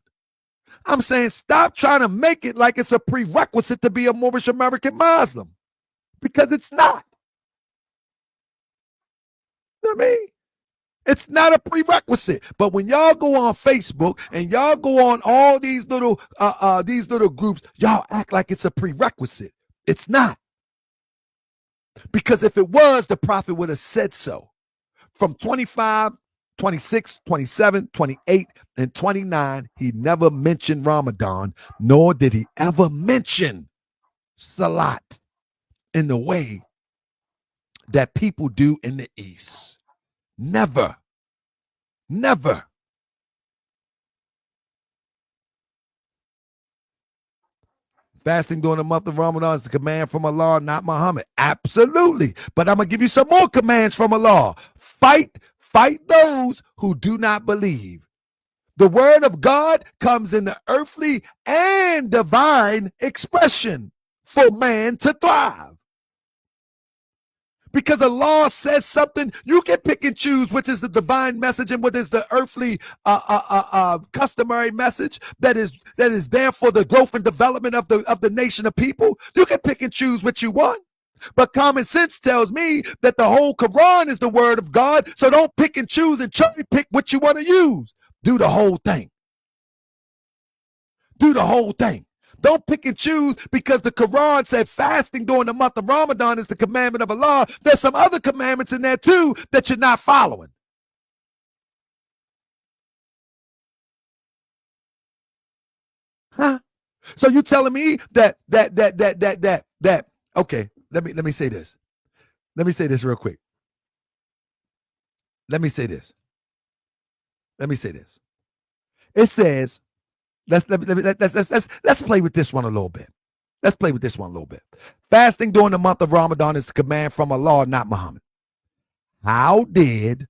I'm saying stop trying to make it like it's a prerequisite to be a Moorish American Muslim, because it's not. You know what I mean? It's not a prerequisite. But when y'all go on Facebook and y'all go on all these little groups, y'all act like it's a prerequisite. It's not. Because if it was, the prophet would have said so. From 25, 26, 27, 28, and 29, he never mentioned Ramadan, nor did he ever mention Salat in the way that people do in the East. Never. Never. Fasting during the month of Ramadan is the command from Allah, not Muhammad. Absolutely. But I'm going to give you some more commands from Allah. Fight those who do not believe. The word of God comes in the earthly and divine expression for man to thrive. Because Allah says something, you can pick and choose which is the divine message and what is the earthly customary message that is there for the growth and development of the nation of people. You can pick and choose what you want. But common sense tells me that the whole Quran is the word of God. So don't pick and choose and cherry pick what you want to use. Do the whole thing. Do the whole thing. Don't pick and choose because the Quran said fasting during the month of Ramadan is the commandment of Allah. There's some other commandments in there too that you're not following. Huh? So you telling me that okay, let me say this. Let me say this real quick. Let me say this. It says, let's play with this one a little bit. Fasting during the month of Ramadan is a command from Allah, not Muhammad. How did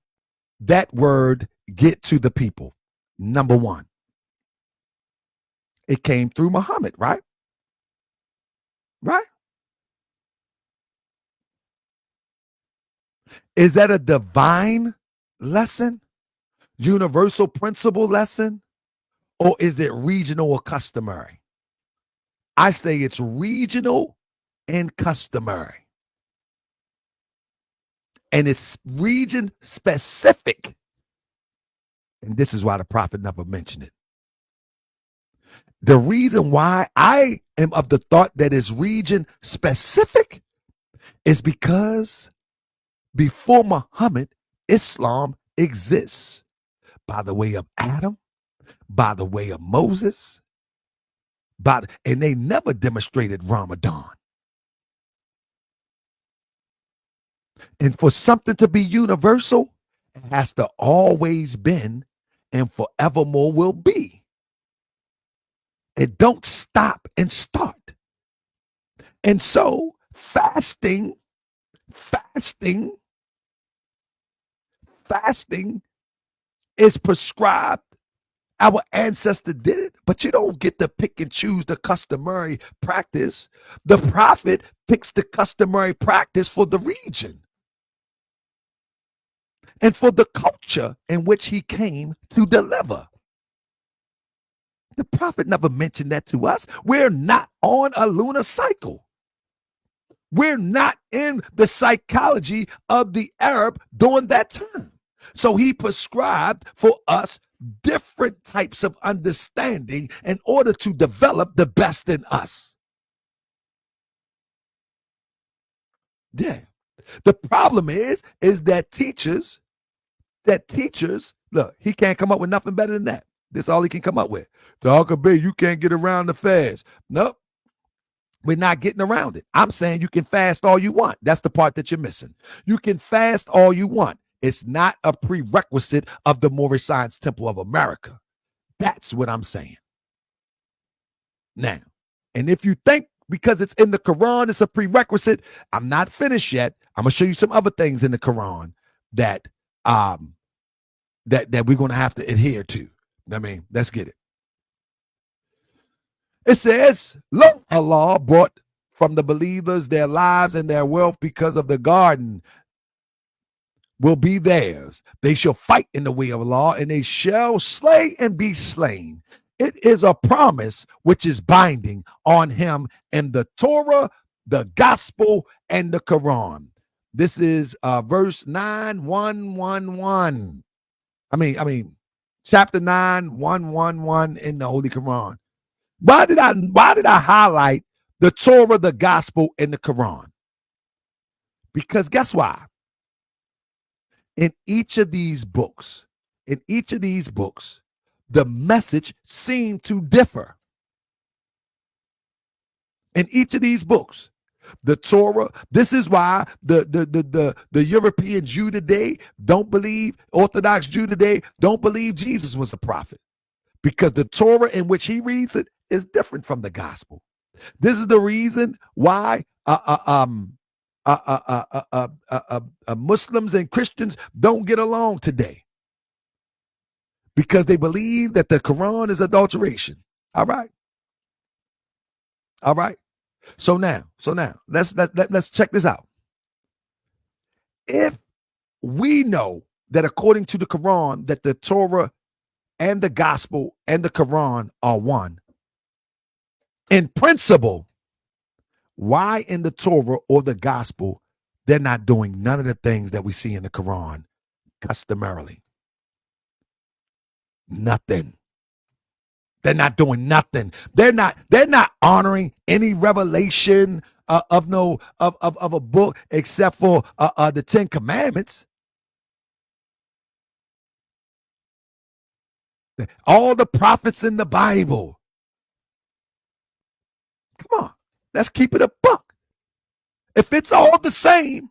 that word get to the people? Number one, it came through Muhammad, right? Right? Is that a divine lesson? Universal principle lesson? Or is it regional or customary? I say it's regional and customary. And it's region specific. And this is why the prophet never mentioned it. The reason why I am of the thought that it's region specific is because before Muhammad, Islam exists by the way of Adam, by the way of Moses, and they never demonstrated Ramadan. And for something to be universal, it has to always been and forevermore will be. It don't stop and start. And so fasting is prescribed. Our ancestor did it, but you don't get to pick and choose the customary practice. The prophet picks the customary practice for the region and for the culture in which he came to deliver. The prophet never mentioned that to us. We're not on a lunar cycle. We're not in the psychology of the Arab during that time. So he prescribed for us different types of understanding in order to develop the best in us. Yeah. The problem is that teachers, look, he can't come up with nothing better than that. This is all he can come up with. Talk about you can't get around the fast. Nope. We're not getting around it. I'm saying you can fast all you want. That's the part that you're missing. You can fast all you want. It's not a prerequisite of the Moorish Science Temple of America. That's what I'm saying. Now, and if you think because it's in the Quran, it's a prerequisite, I'm not finished yet. I'm gonna show you some other things in the Quran that that we're gonna have to adhere to. I mean, let's get it. It says, "Lo, Allah brought from the believers their lives and their wealth because of the garden will be theirs. They shall fight in the way of Allah, and they shall slay and be slain. It is a promise which is binding on him in the Torah, the Gospel, and the Quran." This is verse 9:111. I mean, chapter 9:111 in the Holy Quran. Why did I highlight the Torah, the Gospel, and the Quran? Because guess why? In each of these books, the message seemed to differ. In each of these books, the Torah, this is why the European Jew today don't believe, Orthodox Jew today don't believe Jesus was a prophet, because the Torah in which he reads it is different from the gospel. This is the reason why Muslims and Christians don't get along today, because they believe that the Quran is adulteration. All right. So now, let's check this out. If we know that according to the Quran that the Torah and the Gospel and the Quran are one, in principle, why in the Torah or the Gospel they're not doing none of the things that we see in the Quran customarily? Nothing. They're not doing nothing. They're not honoring any revelation of a book except for the 10 Commandments. All the prophets in the Bible. Come on, let's keep it a buck. If it's all the same,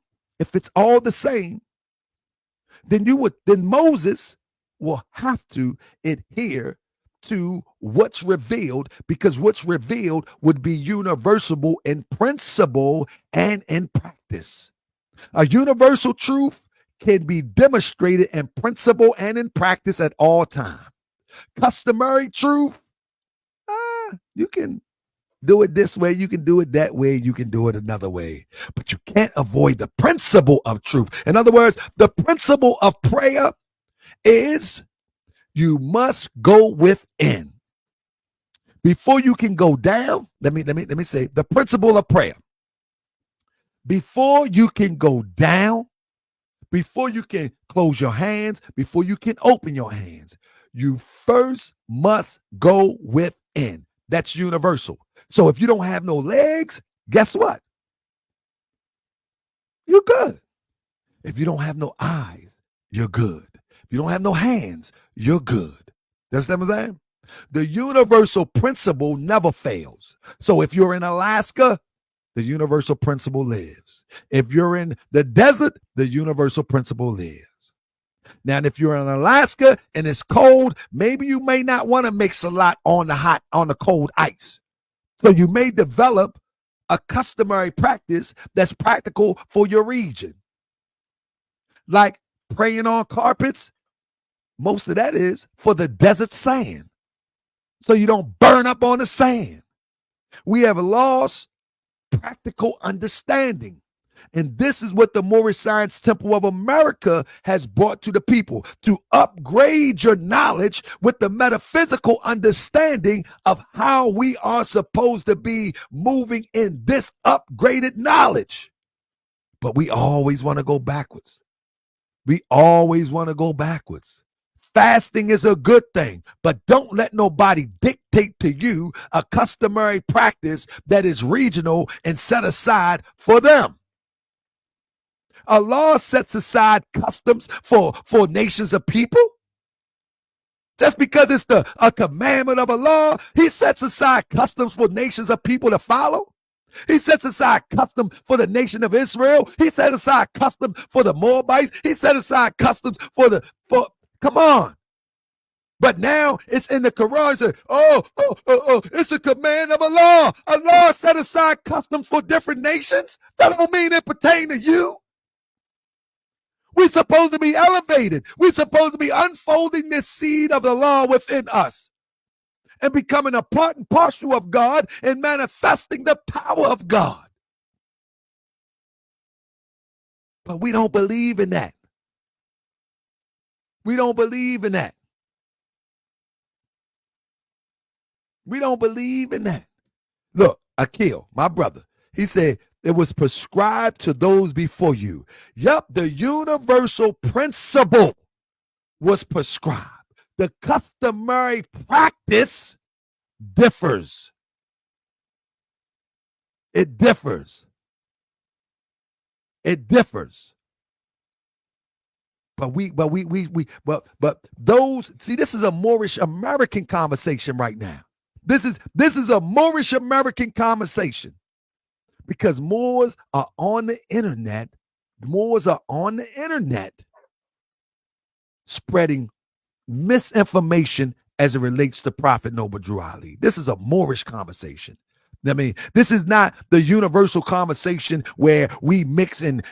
then Moses will have to adhere to what's revealed, because what's revealed would be universal in principle and in practice. A universal truth can be demonstrated in principle and in practice at all times. Customary truth, you can do it this way, you can do it that way, you can do it another way, but you can't avoid the principle of truth. In other words, the principle of prayer is you must go within before you can go down. Let me say the principle of prayer. Before you can go down, before you can close your hands, before you can open your hands, you first must go within. That's universal. So if you don't have no legs, guess what? You're good. If you don't have no eyes, you're good. If you don't have no hands, you're good. That's what I'm saying? The universal principle never fails. So if you're in Alaska, the universal principle lives. If you're in the desert, the universal principle lives. Now, if you're in Alaska and it's cold, maybe you may not want to make salat on the cold ice. So you may develop a customary practice that's practical for your region. Like praying on carpets, most of that is for the desert sand, so you don't burn up on the sand. We have lost practical understanding. And this is what the Moorish Science Temple of America has brought to the people, to upgrade your knowledge with the metaphysical understanding of how we are supposed to be moving in this upgraded knowledge. But we always want to go backwards. We always want to go backwards. Fasting is a good thing, but don't let nobody dictate to you a customary practice that is regional and set aside for them. Allah sets aside customs for nations of people. Just because it's a commandment of Allah, he sets aside customs for nations of people to follow. He sets aside custom for the nation of Israel. He set aside custom for the Moabites. He set aside customs for come on. But now it's in the Quran. It's a command of Allah. Allah set aside customs for different nations. That don't mean it pertain to you. We're supposed to be elevated. We're supposed to be unfolding this seed of the law within us and becoming a part and parcel of God and manifesting the power of God. But we don't believe in that. We don't believe in that. We don't believe in that. Look, Akil, my brother, he said, it was prescribed to those before you. Yup, the universal principle was prescribed. The customary practice differs. It differs. It differs. But those, see, this is a Moorish American conversation right now. This is a Moorish American conversation. Because Moors are on the internet. Moors are on the internet spreading misinformation as it relates to Prophet Noble Drew Ali. This is a Moorish conversation. I mean, this is not the universal conversation where we mix and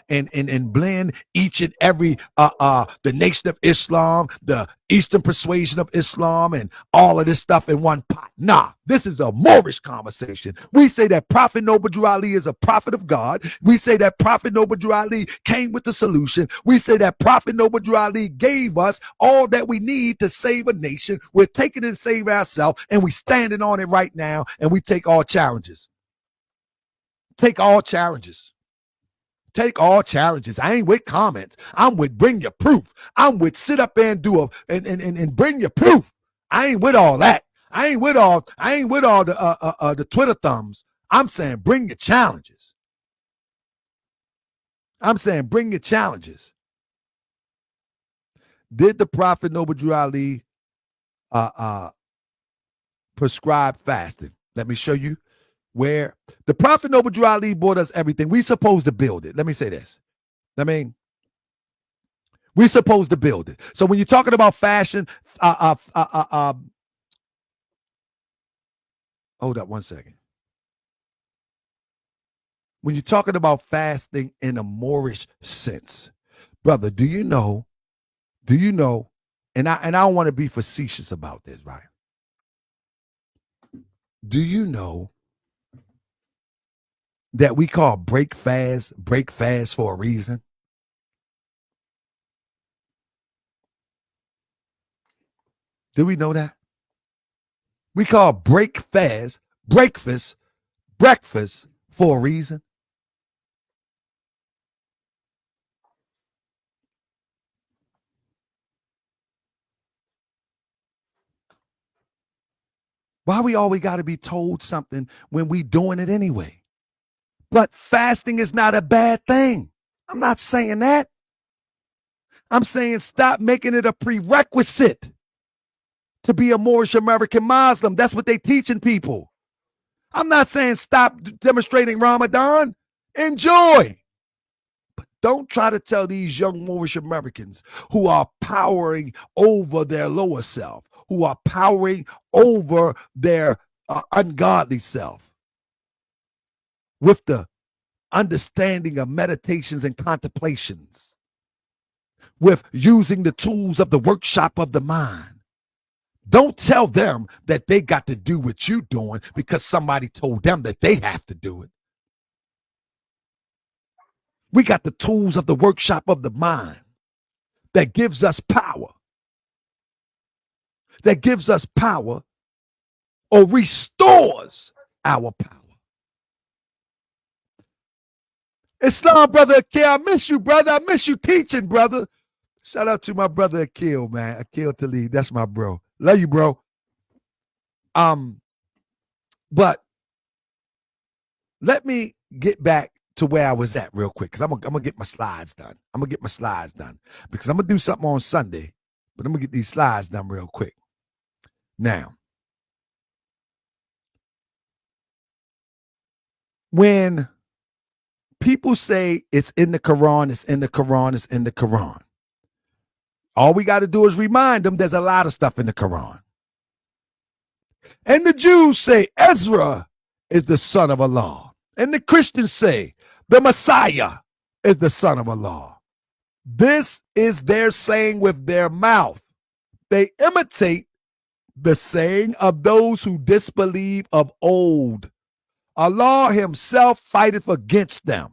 blend each and every the nation of Islam, the Eastern persuasion of Islam, and all of this stuff in one pot. Nah, this is a Moorish conversation. We say that Prophet Noble Drew Ali is a prophet of God. We say that Prophet Noble Drew Ali came with the solution. We say that Prophet Noble Drew Ali gave us all that we need to save a nation. We're taking it and save ourselves, and we standing on it right now, and we take all challenges. Take all challenges. Take all challenges. I ain't with comments. I'm with bring your proof. I'm with sit up there and do and bring your proof. I ain't with all that. I ain't with all the Twitter thumbs. I'm saying bring your challenges. I'm saying bring your challenges. Did the Prophet Noble Drew Ali prescribe fasting? Let me show you where the Prophet Noble Drew Ali brought us everything. We supposed to build it. Let me say this. I mean, we're supposed to build it. So when you're talking about fashion, hold up one second. When you're talking about fasting in a Moorish sense, brother, do you know, and I don't want to be facetious about this, right? Do you know that we call break fast for a reason? Do we know that? We call breakfast for a reason. Why we always got to be told something when we doing it anyway? But fasting is not a bad thing. I'm not saying that. I'm saying stop making it a prerequisite to be a Moorish American Muslim. That's what they teaching people. I'm not saying stop demonstrating Ramadan. Enjoy. But don't try to tell these young Moorish Americans who are powering over their lower self, who are powering over their ungodly self with the understanding of meditations and contemplations, with using the tools of the workshop of the mind. Don't tell them that they got to do what you're doing because somebody told them that they have to do it. We got the tools of the workshop of the mind that gives us power. That gives us power or restores our power. Islam, brother Akil, I miss you, brother. I miss you teaching, brother. Shout out to my brother Akil, man. Akil Talib, that's my bro. Love you, bro. But let me get back to where I was at real quick, because I'm gonna get my slides done. I'm gonna get my slides done because I'm gonna do something on Sunday, but I'm gonna get these slides done real quick. Now, when people say it's in the Quran, it's in the Quran, it's in the Quran, all we got to do is remind them there's a lot of stuff in the Quran. And the Jews say Ezra is the son of Allah. And the Christians say the Messiah is the son of Allah. This is their saying with their mouth. They imitate the saying of those who disbelieve of old. Allah himself fighteth against them.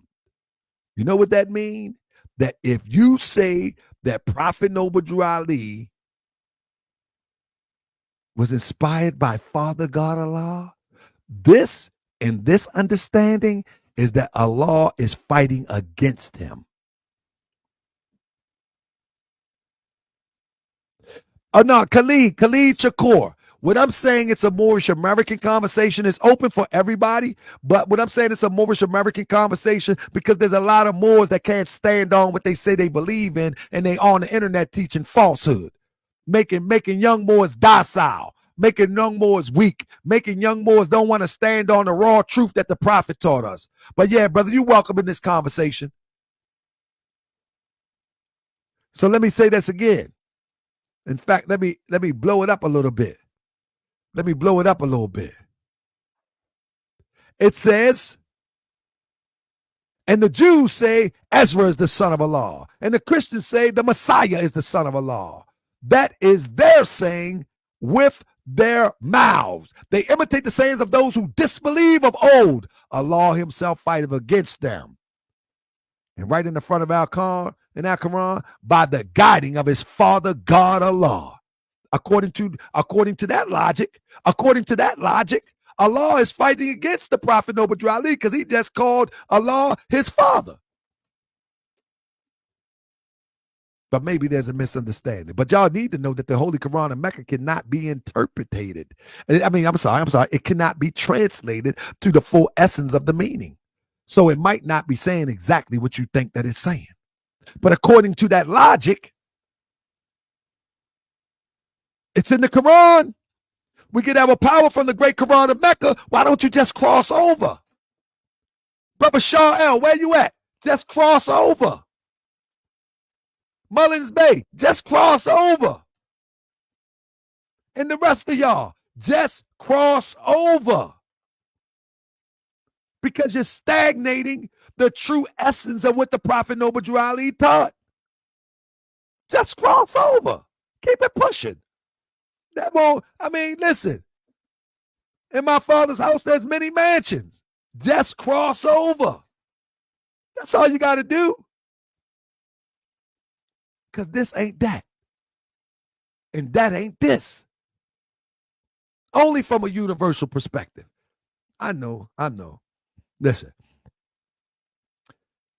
You know what that means? That if you say that Prophet Noble Drew Ali was inspired by Father God Allah, this understanding is that Allah is fighting against him. Oh no, Khalid Shakur. What I'm saying, it's a Moorish American conversation. It's open for everybody, but what I'm saying, it's a Moorish American conversation because there's a lot of Moors that can't stand on what they say they believe in, and they on the internet teaching falsehood, making young Moors docile, making young Moors weak, making young Moors don't want to stand on the raw truth that the Prophet taught us. But yeah, brother, you're welcome in this conversation. So let me say this again. In fact, let me blow it up a little bit. Let me blow it up a little bit. It says, and the Jews say Ezra is the son of Allah, and the Christians say the Messiah is the son of Allah. That is their saying with their mouths. They imitate the sayings of those who disbelieve of old. Allah himself fighteth against them. And right in the front of our Quran, by the guiding of his Father God Allah. According to that logic, Allah is fighting against the Prophet Noble Drew Ali because he just called Allah his father. But maybe there's a misunderstanding. But y'all need to know that the Holy Quran in Mecca cannot be interpreted. I'm sorry. It cannot be translated to the full essence of the meaning. So it might not be saying exactly what you think that it's saying. But according to that logic, it's in the Quran. We get our power from the great Quran of Mecca. Why don't you just cross over? Brother Shah L, where you at? Just cross over. Mullins Bay, just cross over. And the rest of y'all, just cross over. Because you're stagnating the true essence of what the Prophet Noble Drew Ali taught. Just cross over. Keep it pushing. Listen. In my father's house, there's many mansions. Just cross over. That's all you got to do. Because this ain't that. And that ain't this. Only from a universal perspective. I know. Listen.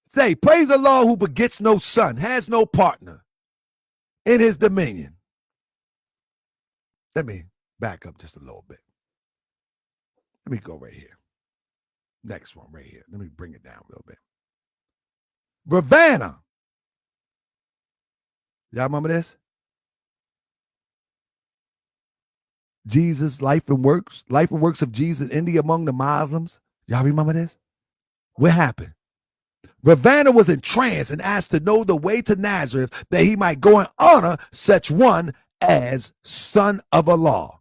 Say, praise Allah who begets no son, has no partner in his dominion. Let me back up just a little bit. Let me go right here. Next one right here. Let me bring it down a little bit. Ravana. Y'all remember this? Jesus, life and works of Jesus, India among the Muslims. Y'all remember this? What happened? Ravana was in trance and asked to know the way to Nazareth that he might go and honor such one as son of Allah.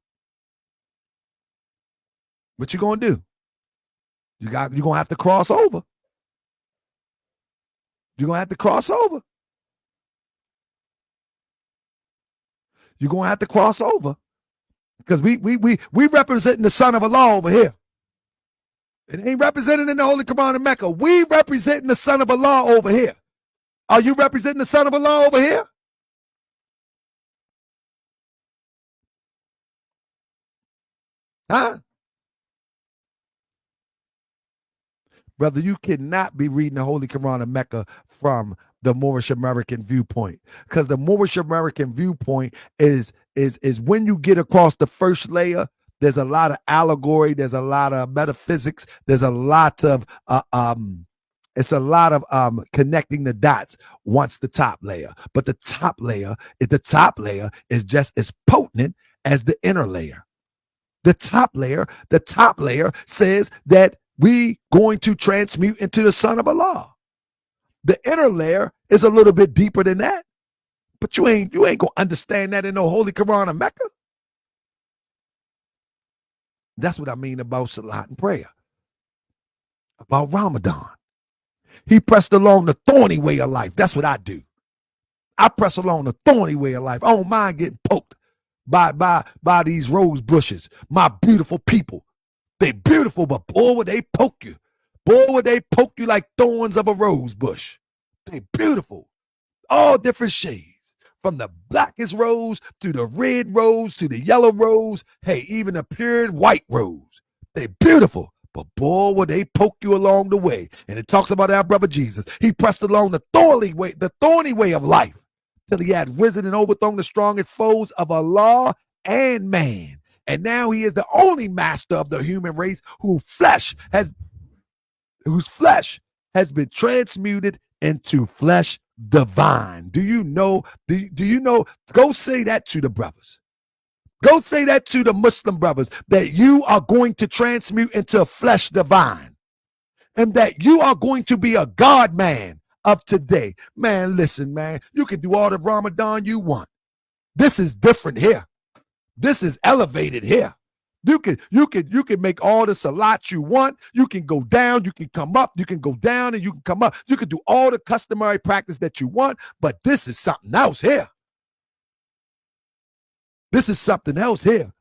What you gonna do? You're gonna have to cross over. You're gonna have to cross over. You're gonna have to cross over. Because we representing the son of Allah over here. It ain't represented in the Holy Quran and Mecca. We representing the Son of Allah over here. Are you representing the Son of Allah over here? Huh? Brother, you cannot be reading the Holy Quran and Mecca from the Moorish American viewpoint, because the Moorish American viewpoint is when you get across the first layer, there's a lot of allegory, there's a lot of metaphysics, there's a lot of connecting the dots once the top layer. But the top layer is just as potent as the inner layer. The top layer says that we going to transmute into the Son of Allah. The inner layer is a little bit deeper than that. But you ain't gonna understand that in no Holy Quran of Mecca. That's what I mean about Salat and prayer. About Ramadan. He pressed along the thorny way of life. That's what I do. I press along the thorny way of life. I don't mind getting poked by these rose bushes. My beautiful people. They beautiful, but boy, would they poke you. Boy, would they poke you like thorns of a rose bush. They beautiful. All different shades. From the blackest rose to the red rose to the yellow rose. Hey, even the pure white rose. They beautiful. But boy, would they poke you along the way. And it talks about our brother Jesus. He pressed along the thorny way of life, till he had risen and overthrown the strongest foes of Allah and man. And now he is the only master of the human race whose flesh has been transmuted into flesh divine. Do you know? Do you know? Go say that to the brothers. Go say that to the Muslim brothers, that you are going to transmute into flesh divine, and that you are going to be a God man of today. Man, listen, man, you can do all the Ramadan you want. This is different here. This is elevated here. You can make all the salats you want. You can go down, you can come up, you can go down and you can come up. You can do all the customary practice that you want, but this is something else here. This is something else here.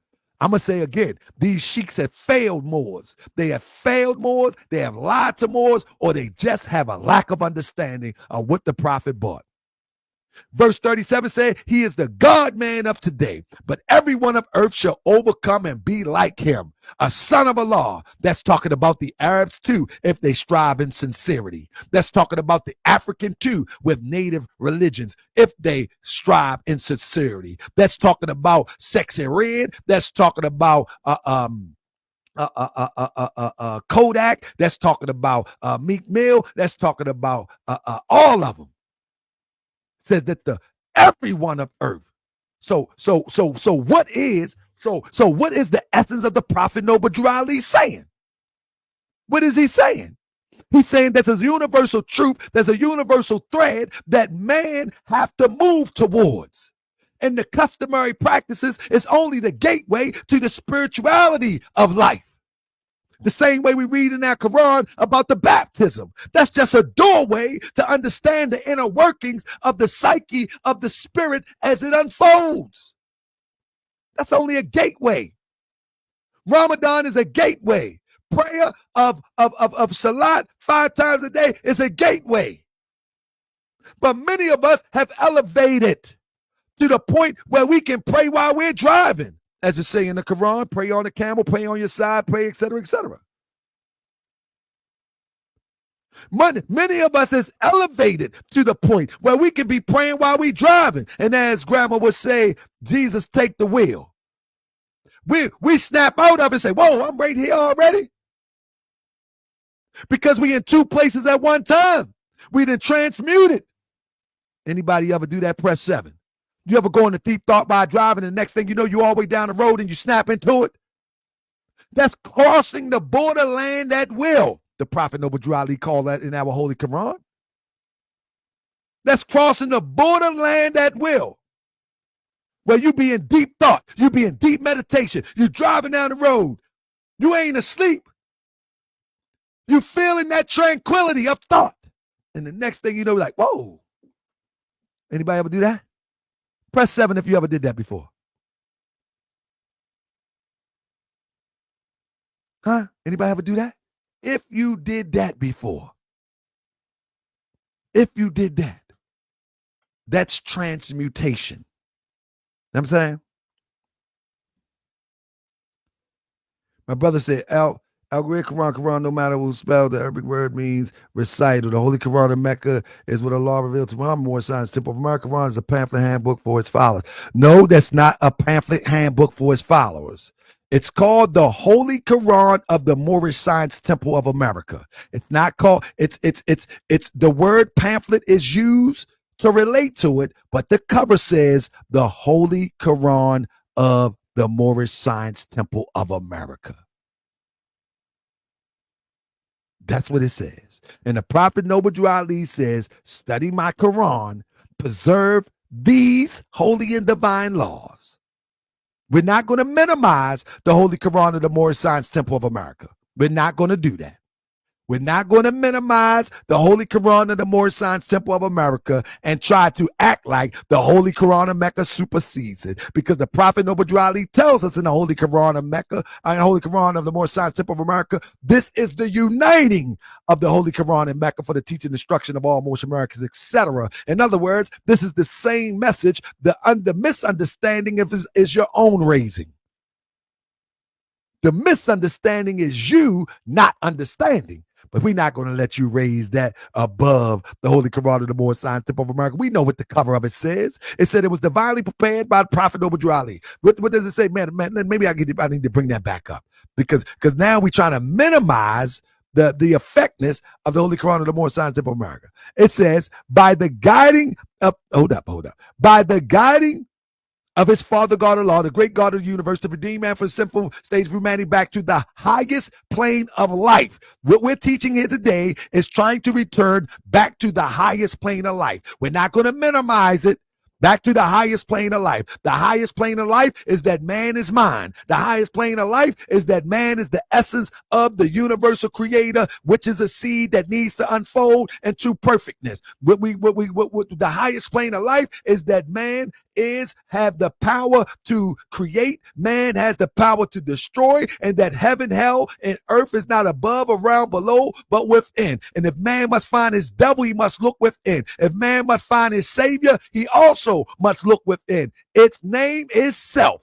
I'm going to say again, these sheiks have failed Moors. They have failed Moors, they have lied to Moors, or they just have a lack of understanding of what the prophet brought. Verse 37 said, he is the God man of today, but everyone of earth shall overcome and be like him, a son of Allah. That's talking about the Arabs too, if they strive in sincerity. That's talking about the African too, with native religions, if they strive in sincerity. That's talking about Sexy Red. That's talking about Kodak. That's talking about Meek Mill. That's talking about all of them. Says that the everyone of earth. So what is the essence of the Prophet Noble Drew Ali saying? What is he saying? He's saying that there's a universal truth, there's a universal thread that man have to move towards. And the customary practices is only the gateway to the spirituality of life. The same way we read in our Quran about the baptism. That's just a doorway to understand the inner workings of the psyche of the spirit as it unfolds. That's only a gateway. Ramadan is a gateway. Prayer of Salat 5 times a day is a gateway. But many of us have elevated to the point where we can pray while we're driving. As it say in the Quran, pray on the camel, pray on your side, pray, etc., etc. Many of us is elevated to the point where we can be praying while we driving. And as grandma would say, Jesus, take the wheel. We snap out of it and say, whoa, I'm right here already. Because we in 2 places at one time. We done transmuted. Anybody ever do that? Press 7. You ever go into deep thought by driving, and the next thing you know, you all the way down the road and you snap into it? That's crossing the borderland at will. The Prophet Noble Drew Ali called that in our Holy Quran. That's crossing the borderland at will. Where you be in deep thought, you be in deep meditation, you driving down the road, you ain't asleep. You feeling that tranquility of thought. And the next thing you know, like, whoa. Anybody ever do that? Press 7 if you ever did that before. Huh? Anybody ever do that? if you did that before, if you did that, that's transmutation. You know what I'm saying? My brother said, Al-Great Quran, no matter who's spelled, the Arabic word means recital. The Holy Quran in Mecca is what Allah revealed to Muhammad, more signs. Temple of America Quran is a pamphlet handbook for its followers. No, that's not a pamphlet handbook for its followers. It's called the Holy Quran of the Moorish Science Temple of America. It's not called, it's the word pamphlet is used to relate to it, but the cover says the Holy Quran of the Moorish Science Temple of America. That's what it says. And the Prophet Noble Drew Ali says, study my Quran, preserve these holy and divine laws. We're not going to minimize the Holy Quran of the Moorish Science Temple of America. We're not going to do that. We're not going to minimize the Holy Quran of the Moorish Science Temple of America and try to act like the Holy Quran of Mecca supersedes it. Because the Prophet Noble Drew Ali tells us in the Holy Quran of Mecca, and Holy Quran of the Moorish Science Temple of America, this is the uniting of the Holy Quran in Mecca for the teaching and instruction of all Moorish Americans, etc. In other words, this is the same message. The misunderstanding is your own raising. The misunderstanding is you not understanding. But we're not going to let you raise that above the Holy Quran of the Moorish Science Temple of America. We know what the cover of it says. It said it was divinely prepared by the Prophet Noble Drew Ali. What does it say? Man, maybe I need to bring that back up. Because now we're trying to minimize the effectiveness of the Holy Quran of the Moorish Science Temple of America. It says, by the guiding of, by the guiding of his Father God Allah, the great God of the universe, to redeem man from sinful stage of humanity back to the highest plane of life. What we're teaching here today is trying to return back to the highest plane of life. We're not going to minimize it. Back to the highest plane of life. The highest plane of life is that man is mind. The highest plane of life is that man is the essence of the universal creator, which is a seed that needs to unfold into perfectness. The highest plane of life is that man have the power to create, man has the power to destroy, and that heaven, hell, and earth is not above, around, below, but within. And if man must find his devil, he must look within. If man must find his savior, he also must look within. Its name is self.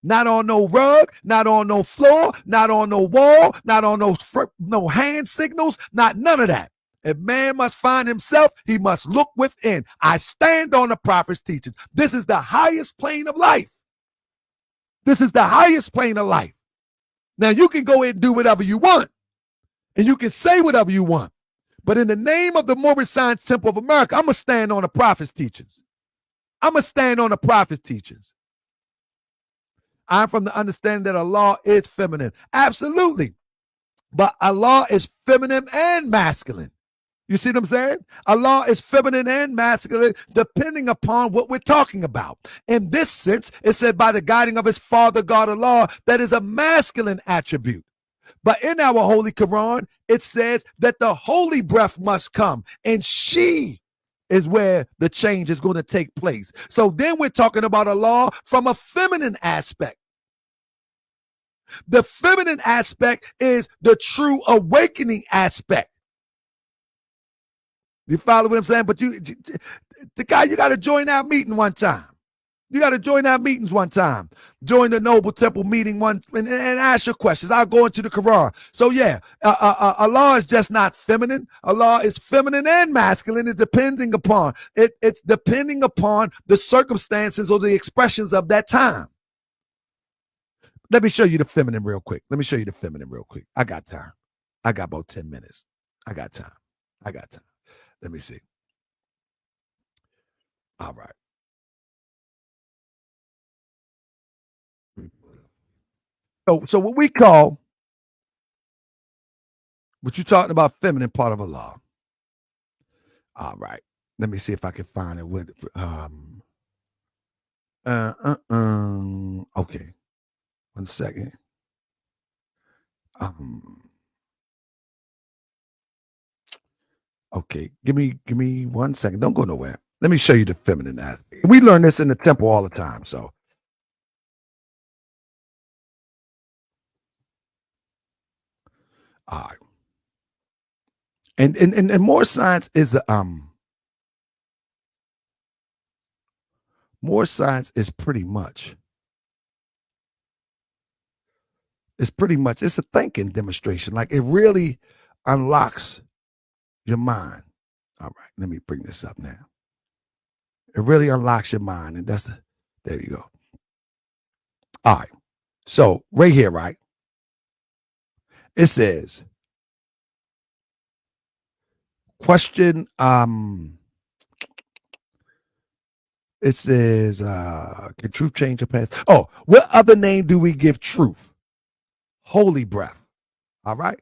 Not on no rug, not on no floor, not on no wall, not on no hand signals, not none of that. If man must find himself, he must look within. I stand on the prophet's teachings. This is the highest plane of life. This is the highest plane of life. Now, you can go ahead and do whatever you want, and you can say whatever you want. But in the name of the Moorish Science Temple of America, I'm going to stand on the prophet's teachings. I'm going to stand on the prophet's teachings. I'm from the understanding that Allah is feminine. Absolutely. But Allah is feminine and masculine. You see what I'm saying? Allah is feminine and masculine depending upon what we're talking about. In this sense, it said by the guiding of his Father God Allah, that is a masculine attribute. But in our Holy Quran, it says that the holy breath must come, and she is where the change is going to take place. So then we're talking about Allah from a feminine aspect. The feminine aspect is the true awakening aspect. You follow what I'm saying? But you got to join our meeting one time. You got to join our meetings one time. Join the Noble Temple meeting and ask your questions. I'll go into the Quran. So yeah, Allah is just not feminine. Allah is feminine and masculine. It's depending upon it's depending upon the circumstances or the expressions of that time. Let me show you the feminine real quick. I got time. I got about 10 minutes. I got time. Let me see. All right. So what we call, what you're talking about, feminine part of Allah. All right. Let me see if I can find it with okay. 1 second. Okay, give me 1 second. Don't go nowhere. Let me show you the feminine aspect. We learn this in the temple all the time. So, all right. And more science is more science is pretty much it's a thinking demonstration. Like it really unlocks your mind. All right, let me bring this up now. It really unlocks your mind, and there you go. All right, so right here, right, it says question. It says, can truth change the past? Oh, what other name do we give truth? Holy breath. All right.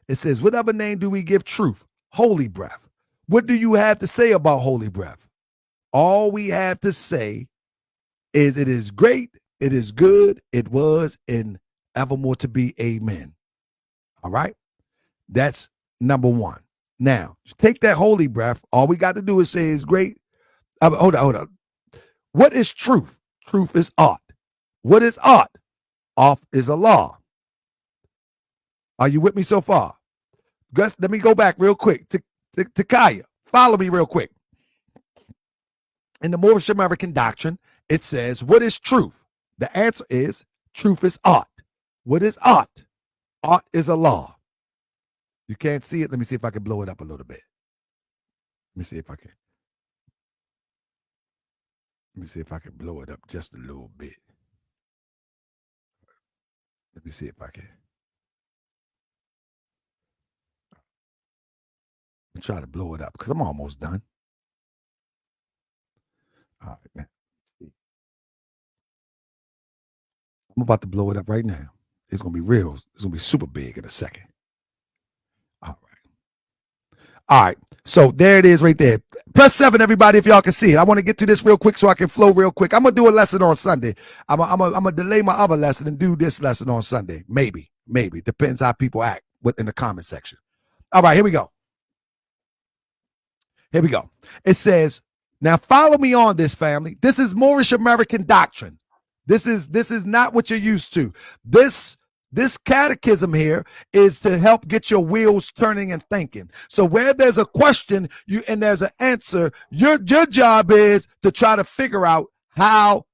It says, what other name do we give truth? Holy breath. What do you have to say about holy breath? All we have to say is it is great, it is good, it was, and evermore to be. Amen. All right. That's number one. Now, take that holy breath. All we got to do is say is great. Hold on. What is truth? Truth is art. What is art? Art is a law. Are you with me so far? Gus, let me go back real quick to Kaya. Follow me real quick. In the Moorish American doctrine, it says, what is truth? The answer is truth is art. What is art? Art is a law. You can't see it. Let me see if I can blow it up a little bit. Let me see if I can. Let me see if I can blow it up just a little bit. Let me see if I can. I'm trying to blow it up because I'm almost done. All right, man. I'm about to blow it up right now. It's going to be real. It's going to be super big in a second. All right. All right. So there it is right there. Press 7, everybody, if y'all can see it. I want to get to this real quick so I can flow real quick. I'm going to do a lesson on Sunday. I'm going to delay my other lesson and do this lesson on Sunday. Maybe. Depends how people act in the comment section. All right, here we go. It says, now follow me on this, family. This is Moorish American doctrine. This is not what you're used to. This catechism here is to help get your wheels turning and thinking. So where there's a question and there's an answer, your job is to try to figure out how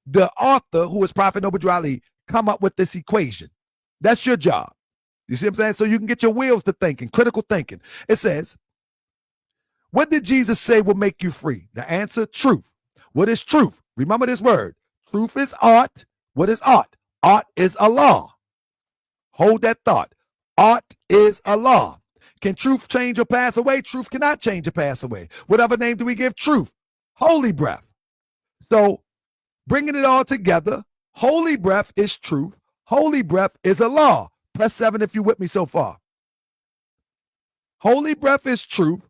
the author, who is Prophet Noble Ali, come up with this equation. That's your job. You see what I'm saying? So you can get your wheels to thinking, critical thinking. It says, what did Jesus say will make you free? The answer, truth. What is truth? Remember this word. Truth is art. What is art? Art is a law. Hold that thought. Art is a law. Can truth change or pass away? Truth cannot change or pass away. Whatever name do we give truth? Holy breath. So bringing it all together, holy breath is truth. Holy breath is a law. Press 7 if you're with me so far. Holy breath is truth,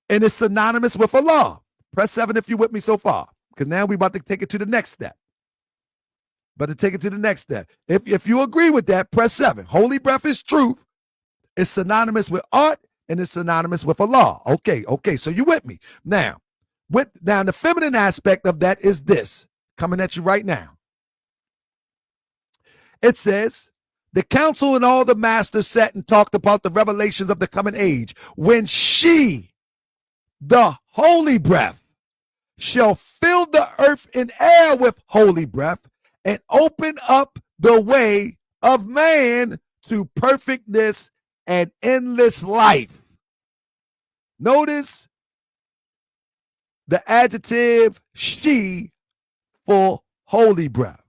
and it's synonymous with a law. Press 7 if you're with me so far, because now we're about to take it to the next step. If you agree with that, press 7. Holy breath is truth. It's synonymous with art, and it's synonymous with a law. Okay. So you with me now? Now the feminine aspect of that is this coming at you right now. It says, the council and all the masters sat and talked about the revelations of the coming age, when she, the holy breath, shall fill the earth and air with holy breath and open up the way of man to perfectness and endless life. Notice the adjective she for holy breath.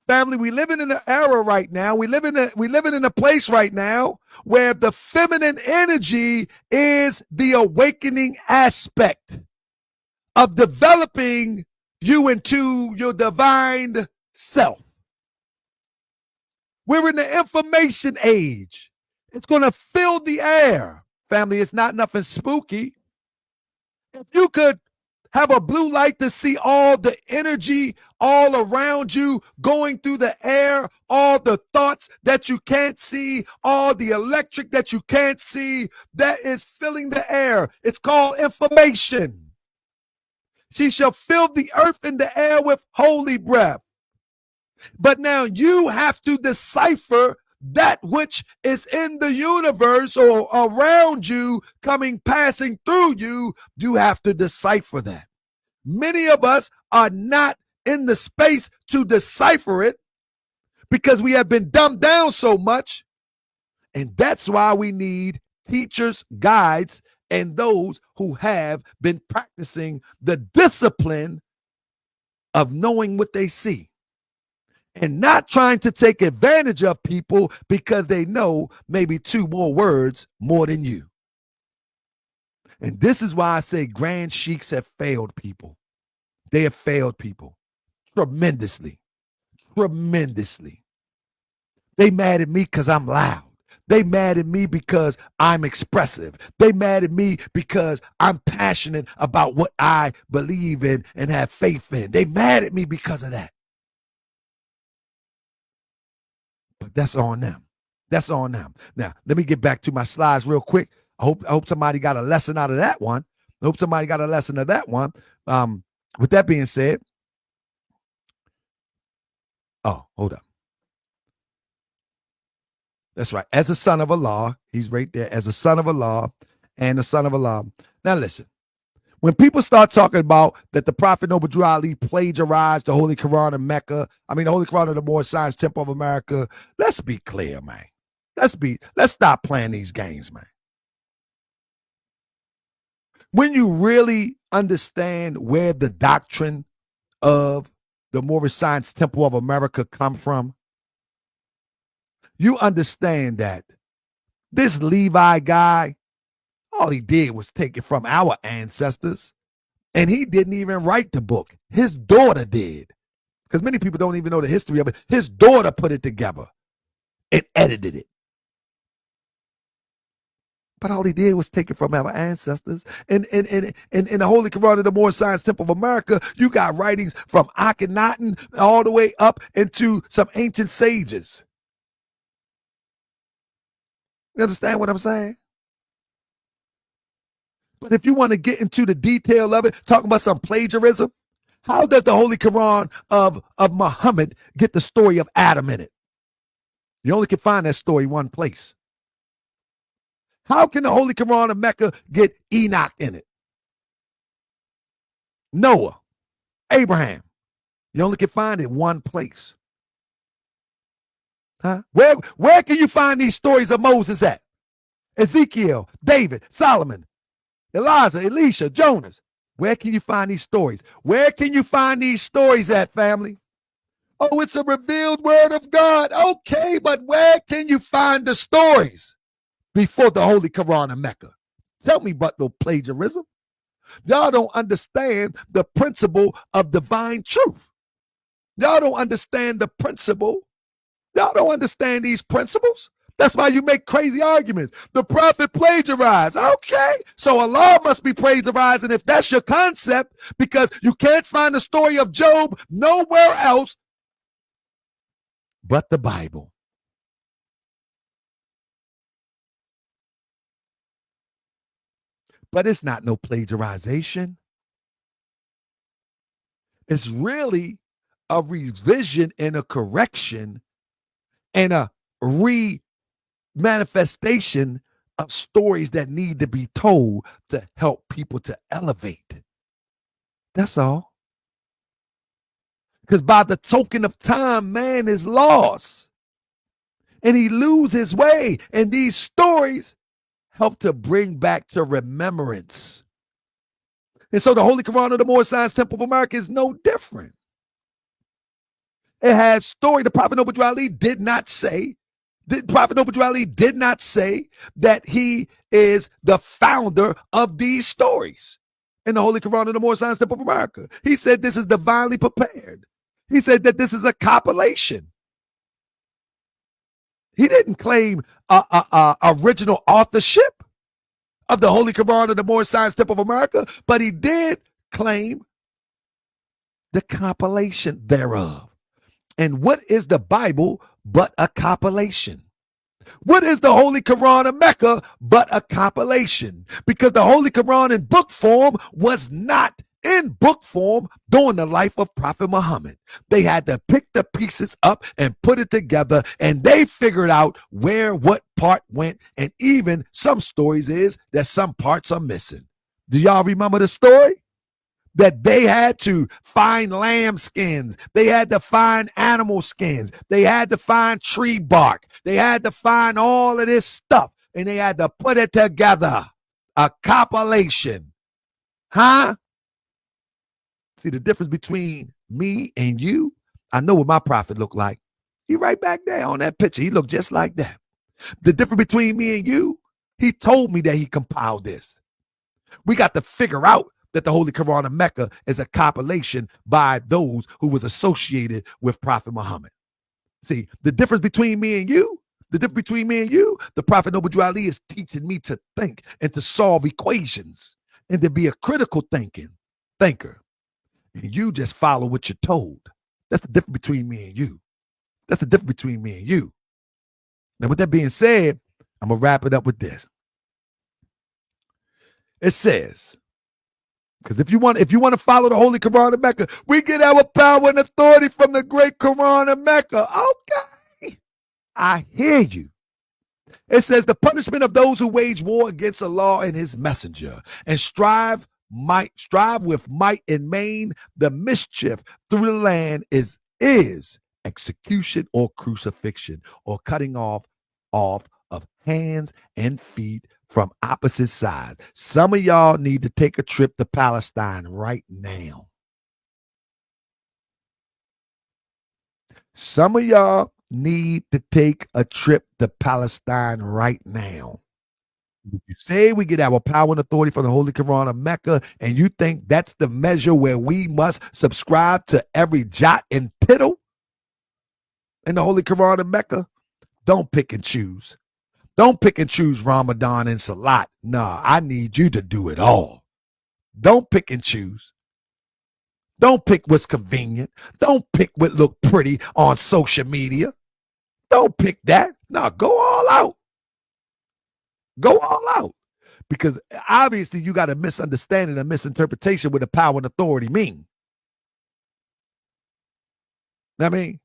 Family, we living in an era right now. We living in a place right now where the feminine energy is the awakening aspect of developing you into your divine self. We're in the information age. It's going to fill the air. Family, it's not nothing spooky. If you could have a blue light to see all the energy all around you going through the air, all the thoughts that you can't see, all the electric that you can't see, that is filling the air. It's called information. She shall fill the earth and the air with holy breath. But now you have to decipher that which is in the universe or around you, passing through you, you have to decipher that. Many of us are not in the space to decipher it because we have been dumbed down so much. And that's why we need teachers, guides, and those who have been practicing the discipline of knowing what they see and not trying to take advantage of people because they know maybe 2 more words more than you. And this is why I say grand sheiks have failed people. They have failed people tremendously, tremendously. They mad at me because I'm loud. They mad at me because I'm expressive. They mad at me because I'm passionate about what I believe in and have faith in. They mad at me because of that. But that's on them. That's on them. Now, let me get back to my slides real quick. I hope somebody got a lesson out of that one. I hope somebody got a lesson of that one. With that being said, hold up. That's right. As a son of Allah, he's right there. As a son of Allah and a son of Allah. Now listen, when people start talking about that the Prophet Noble Drew Ali plagiarized the Holy Quran in Mecca, the Holy Quran of the Moorish Science Temple of America, let's be clear, man. Let's stop playing these games, man. When you really understand where the doctrine of the Moorish Science Temple of America come from, you understand that this Levi guy, all he did was take it from our ancestors, and he didn't even write the book. His daughter did, because many people don't even know the history of it. His daughter put it together and edited it. But all he did was take it from our ancestors. In the Holy Quran of the Moorish Science Temple of America, you got writings from Akhenaten all the way up into some ancient sages. You understand what I'm saying? But if you want to get into the detail of it, talking about some plagiarism, how does the Holy Quran of Muhammad get the story of Adam in it? You only can find that story one place. How can the Holy Quran of Mecca get Enoch in it? Noah, Abraham. You only can find it one place. Huh? Where can you find these stories of Moses at? Ezekiel, David, Solomon, Elijah, Elisha, Jonas. Where can you find these stories? Where can you find these stories at, family? Oh, it's a revealed word of God. Okay, but where can you find the stories before the Holy Quran of Mecca? Tell me but no plagiarism. Y'all don't understand the principle of divine truth. Y'all don't understand the principle. Y'all don't understand these principles. That's why you make crazy arguments. The prophet plagiarized. Okay, so Allah must be plagiarized. And if that's your concept, because you can't find the story of Job nowhere else but the Bible. But it's not no plagiarization. It's really a revision and a correction and a manifestation of stories that need to be told to help people to elevate. That's all. Because by the token of time, man is lost. And he loses his way. And these stories help to bring back to remembrance. And so the Holy Quran of the Moorish Science Temple of America is no different. It has story. The Prophet Noble Drew Ali did not say that he is the founder of these stories in the Holy Quran of the Moorish Science Temple of America. He said this is divinely prepared. He said that this is a compilation. He didn't claim original authorship of the Holy Quran of the Moorish Science Temple of America, but he did claim the compilation thereof. And what is the Bible but a compilation? What is the Holy Quran of Mecca but a compilation? Because the Holy Quran in book form was not in book form during the life of Prophet Muhammad. They had to pick the pieces up and put it together, and they figured out where what part went, and even some stories is that some parts are missing. Do y'all remember the story? That they had to find lamb skins. They had to find animal skins. They had to find tree bark. They had to find all of this stuff, and they had to put it together. A compilation. Huh? See the difference between me and you? I know what my prophet looked like. He right back there on that picture. He looked just like that. The difference between me and you, he told me that he compiled this. We got to figure out that the Holy Quran of Mecca is a compilation by those who was associated with Prophet Muhammad. See, the difference between me and you, the Prophet Noble Ali is teaching me to think and to solve equations and to be a critical thinker. And you just follow what you're told. That's the difference between me and you. Now, with that being said, I'm going to wrap it up with this. It says, because if you want to follow the Holy Quran of Mecca, we get our power and authority from the great Quran of Mecca. Okay. I hear you. It says the punishment of those who wage war against Allah and his messenger and strive with might and main, the mischief through the land is execution or crucifixion or cutting off of hands and feet from opposite sides. Some of y'all need to take a trip to Palestine right now. Some of y'all need to take a trip to Palestine right now. You say we get our power and authority from the Holy Quran of Mecca, and you think that's the measure where we must subscribe to every jot and tittle in the Holy Quran of Mecca? Don't pick and choose. Don't pick and choose Ramadan and Salat. Nah, I need you to do it all. Don't pick and choose. Don't pick what's convenient. Don't pick what look pretty on social media. Don't pick that. No, go all out. Go all out. Because obviously you got a misunderstanding, a misinterpretation what the power and authority mean. I mean,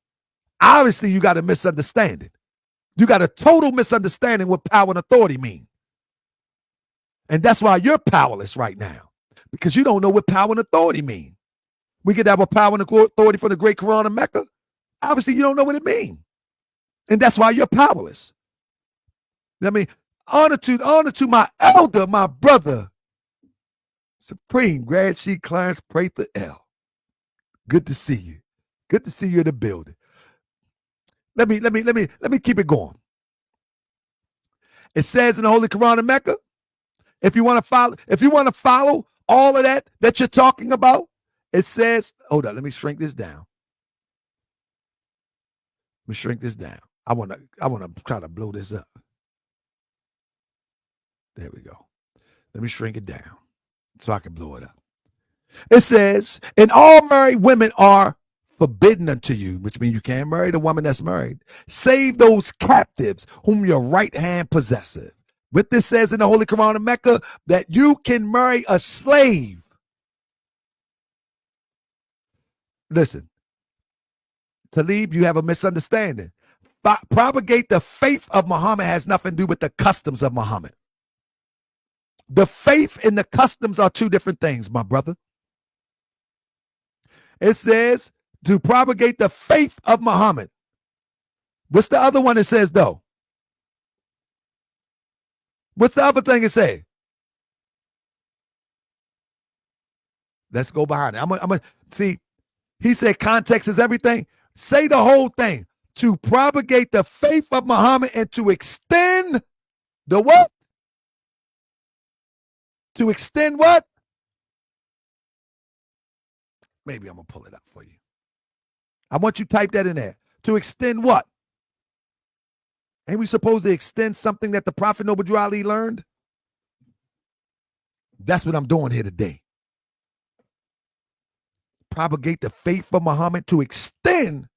obviously you got a misunderstanding. You got a total misunderstanding what power and authority mean. And that's why you're powerless right now. Because you don't know what power and authority mean. We get our power and authority from the great Quran of Mecca. Obviously you don't know what it means. And that's why you're powerless. I mean, honor to my elder, my brother, Supreme Grand Sheikh Clarence Prather L. Good to see you. Good to see you in the building. Let me keep it going. It says in the Holy Quran of Mecca, if you want to follow all of that you're talking about, it says, hold on, let me shrink this down. I want to try to blow this up. There we go. Let me shrink it down so I can blow it up. It says, and all married women are forbidden unto you, which means you can't marry the woman that's married, save those captives whom your right hand possesseth. What this says in the Holy Quran of Mecca, that you can marry a slave. Listen, Talib, you have a misunderstanding. Propagate the faith of Muhammad has nothing to do with the customs of Muhammad. The faith and the customs are two different things, my brother. It says to propagate the faith of Muhammad. What's the other one it says, though? What's the other thing it say? Let's go behind it. I'm gonna see. He said context is everything. Say the whole thing. To propagate the faith of Muhammad and to extend the what? To extend what? Maybe I'm going to pull it up for you. I want you to type that in there. To extend what? Ain't we supposed to extend something that the Prophet Noble Ali learned? That's what I'm doing here today. Propagate the faith of Muhammad to extend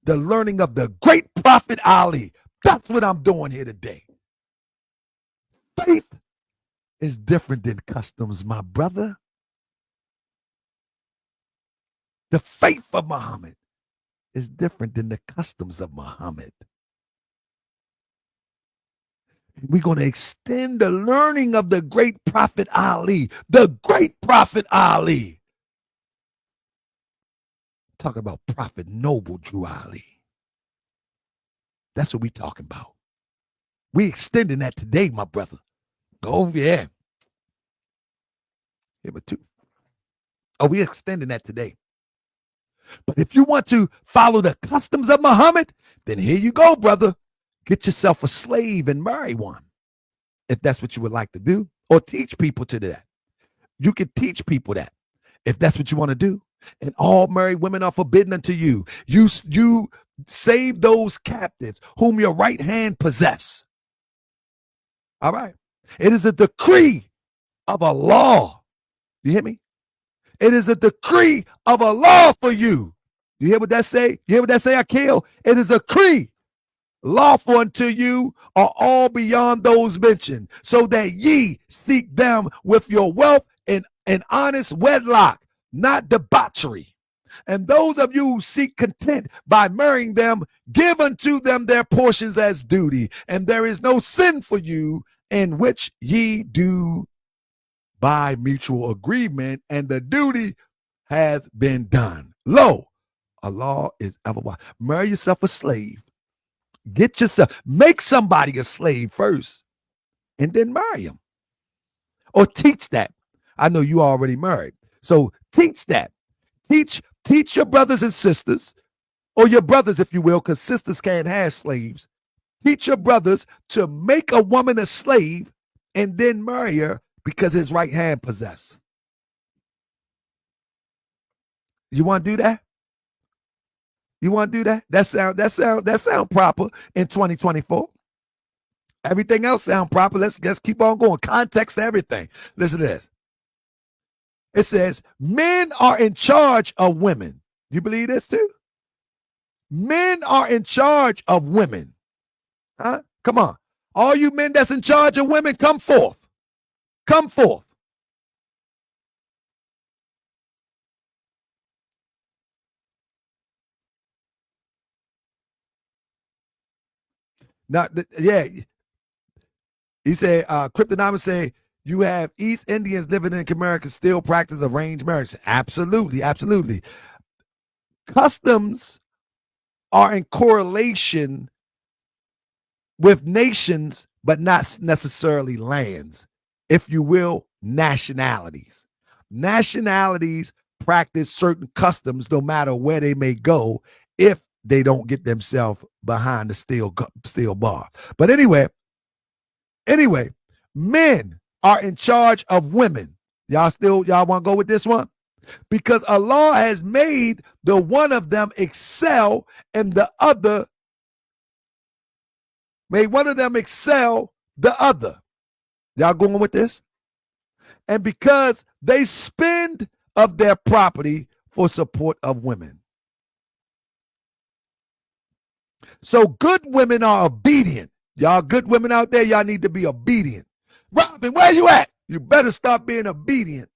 the learning of the great Prophet Ali. That's what I'm doing here today. Faith is different than customs, my brother. The faith of Muhammad is different than the customs of Muhammad. We're going to extend the learning of the great Prophet Ali, the great Prophet Ali. Talking about Prophet Noble Drew Ali. That's what we're talking about. We extending that today, my brother. Oh, yeah. Number two. Oh, we extending that today. But if you want to follow the customs of Muhammad, then here you go, brother. Get yourself a slave and marry one, if that's what you would like to do, or teach people to that. You can teach people that, if that's what you want to do. And all married women are forbidden unto you. You save those captives whom your right hand possess. All right. It is a decree of a law. You hear me? It is a decree of a law for you. You hear what that say? You hear what that say, Akil? It is a decree. Lawful unto you are all beyond those mentioned, so that ye seek them with your wealth in an honest wedlock, not debauchery. And those of you who seek content by marrying them, give unto them their portions as duty. And there is no sin for you in which ye do by mutual agreement, and the duty hath been done. Lo, Allah is ever wise. Marry yourself a slave. Make somebody a slave first, and then marry him. Or teach that. I know you already married, so teach that. Teach your brothers and sisters, or your brothers, if you will, because sisters can't have slaves. Teach your brothers to make a woman a slave and then marry her, because his right hand possess. You want to do that? You want to do that? That sound proper in 2024. Everything else sound proper. Let's keep on going. Context to everything. Listen to this. It says, men are in charge of women. You believe this too? Men are in charge of women. Huh? Come on. All you men that's in charge of women, come forth. Come forth. Now, yeah. He said, Cryptonomics say, you have East Indians living in America still practice arranged marriage. Absolutely, absolutely. Customs are in correlation with nations, but not necessarily lands, if you will, nationalities. Nationalities practice certain customs no matter where they may go, if they don't get themselves behind the steel bar. But anyway, men are in charge of women. Y'all want to go with this one? Because Allah has made the one of them excel and the other, made one of them excel the other. Y'all going with this? And because they spend of their property for support of women. So good women are obedient. Y'all good women out there, y'all need to be obedient. Robin, where you at? You better start being obedient.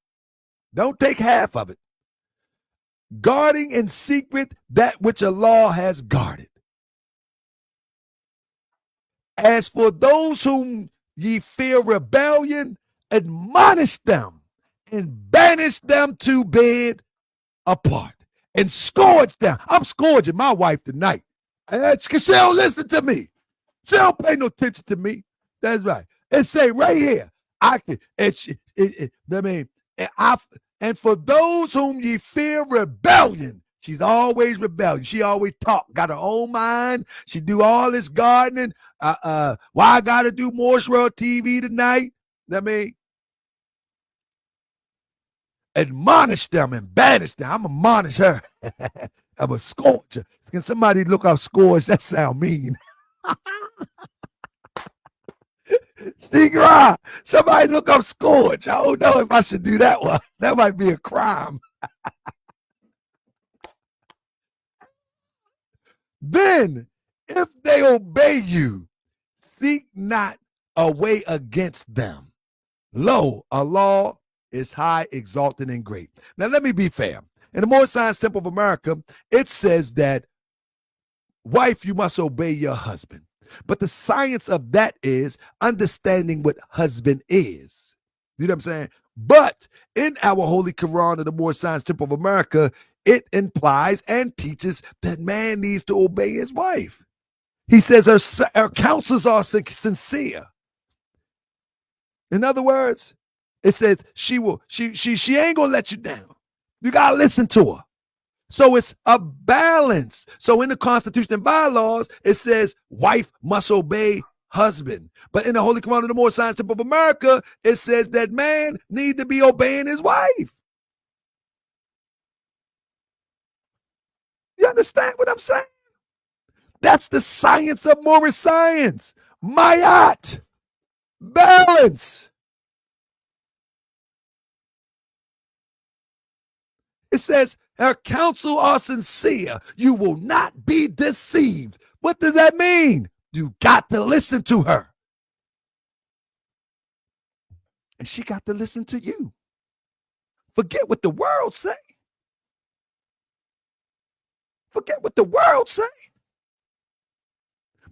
Don't take half of it. Guarding in secret that which Allah has guarded. As for those whom ye fear rebellion, admonish them and banish them to bed apart and scourge them. I'm scourging my wife tonight. She don't listen to me. She don't pay no attention to me. That's right. It say right here, I can. And for those whom ye fear rebellion, she's always rebellious. She always talk, got her own mind. She do all this gardening. Why I gotta do Moorish TV tonight? Admonish them and banish them. I'm gonna admonish her. I'm a scourge her. Can somebody look up scourge? That sound mean. Somebody look up scourge. I don't know if I should do that one. That might be a crime. Then, if they obey you, seek not a way against them. Lo, Allah is high, exalted, and great. Now, let me be fair. In the Moorish Temple of America, it says that, wife, you must obey your husband. But the science of that is understanding what husband is. You know what I'm saying? But in our Holy Quran of the Moorish Temple of America, it implies and teaches that man needs to obey his wife. He says her counsels are sincere. In other words, it says she ain't gonna let you down. You gotta listen to her. So it's a balance. So in the Constitution and bylaws, it says wife must obey husband. But in the Holy Quran of the Moorish Temple of America, it says that man need to be obeying his wife. You understand what I'm saying? That's the science of Moorish science. Mayat. Balance. It says, her counsel are sincere. You will not be deceived. What does that mean? You got to listen to her. And she got to listen to you. Forget what the world say. Forget what the world say.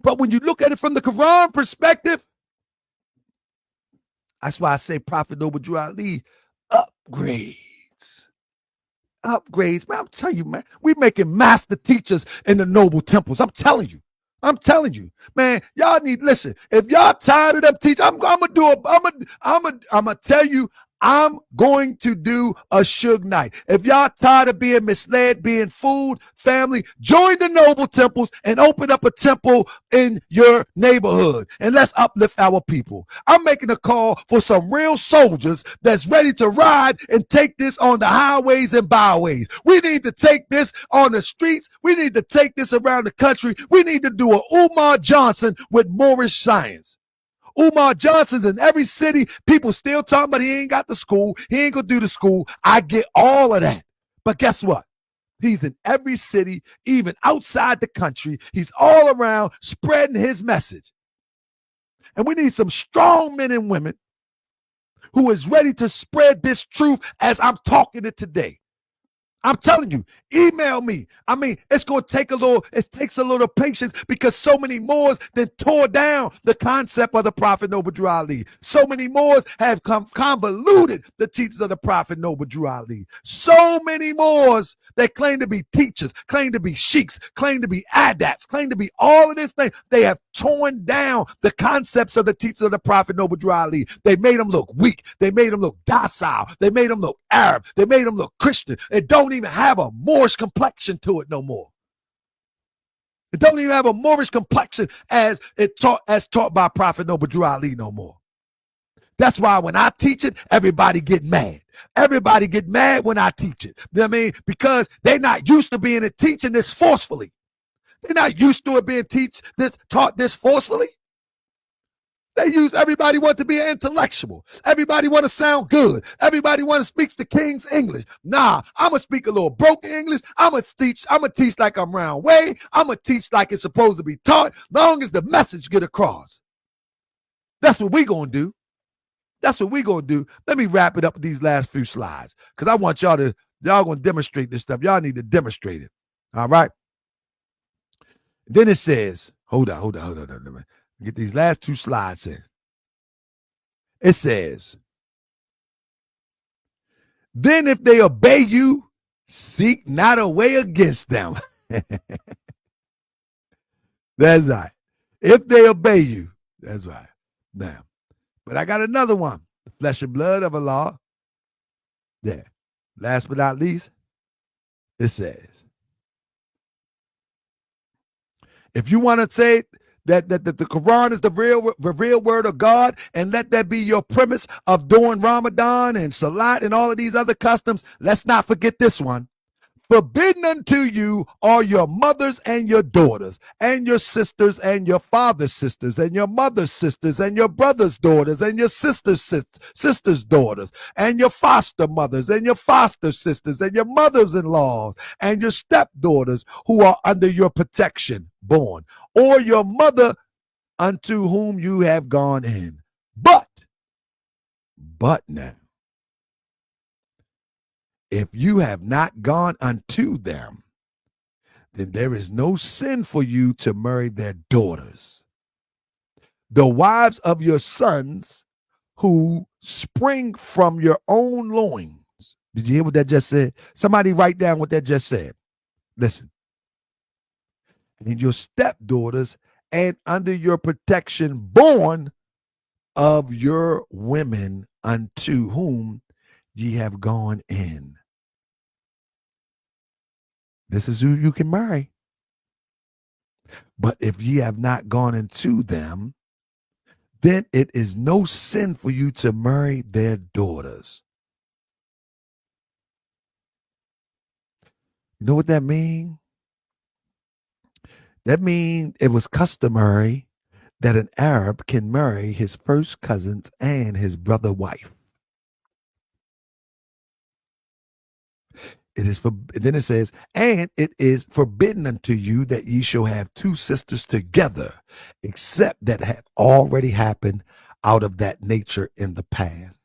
But when you look at it from the Quran perspective, that's why I say Prophet Noble Drew Ali upgrades. Upgrades, man. I'm telling you, man, we making master teachers in the noble temples. I'm telling you, man. Y'all need listen. If y'all tired of them teaching, I'm gonna tell you. I'm going to do a Suge night. If y'all tired of being misled, being fooled, family, join the noble temples and open up a temple in your neighborhood. And let's uplift our people. I'm making a call for some real soldiers that's ready to ride and take this on the highways and byways. We need to take this on the streets. We need to take this around the country. We need to do a Umar Johnson with Moorish science. Umar Johnson's in every city. People still talking about he ain't got the school. He ain't gonna do the school. I get all of that. But guess what? He's in every city, even outside the country. He's all around spreading his message. And we need some strong men and women who is ready to spread this truth as I'm talking it today. I'm telling you, email me. I mean, it takes a little patience because so many Moors then tore down the concept of the Prophet Noble Drew Ali. So many Moors have convoluted the teachings of the Prophet Noble Drew Ali. So many Moors that claim to be teachers, claim to be sheiks, claim to be adapts, claim to be all of this thing. They have torn down the concepts of the teachings of the Prophet Noble Drew Ali. They made them look weak. They made them look docile. They made them look Arab. They made them look Christian. It don't even have a Moorish complexion to it no more. It don't even have a Moorish complexion as taught by Prophet Noble Drew Ali no more. That's why when I teach it, everybody get mad. Everybody get mad when I teach it. You know what I mean? Because they're not used to being teaching this forcefully. They're not used to it being taught this forcefully. Everybody want to be an intellectual. Everybody want to sound good. Everybody want to speak the King's English. Nah, I'm going to speak a little broken English. I'm going to teach like I'm round way. I'm going to teach like it's supposed to be taught, long as the message get across. That's what we going to do. That's what we going to do. Let me wrap it up with these last few slides because I want y'all going to demonstrate this stuff. Y'all need to demonstrate it. All right. Then it says, hold on. Get these last two slides in. It says, then if they obey you, seek not a way against them. That's right. If they obey you, that's right. Now, but I got another one. The flesh and blood of Allah. There. Last but not least, it says, if you want to say that the Quran is the real word of God, and let that be your premise of doing Ramadan and Salat and all of these other customs, let's not forget this one. Forbidden unto you are your mothers and your daughters, and your sisters and your father's sisters, and your mother's sisters, and your brother's daughters, and your sister's daughters, and your foster mothers, and your foster sisters, and your mothers-in-law, and your stepdaughters who are under your protection, born, or your mother unto whom you have gone in. But now, if you have not gone unto them, then there is no sin for you to marry their daughters. The wives of your sons who spring from your own loins. Did you hear what that just said? Somebody write down what that just said. Listen. And your stepdaughters, and under your protection born of your women unto whom ye have gone in. This is who you can marry. But if ye have not gone into them, then it is no sin for you to marry their daughters. You know what that means? That means it was customary that an Arab can marry his first cousins and his brother wife. It is for, then it says, and it is forbidden unto you that ye shall have two sisters together, except that have already happened out of that nature in the past.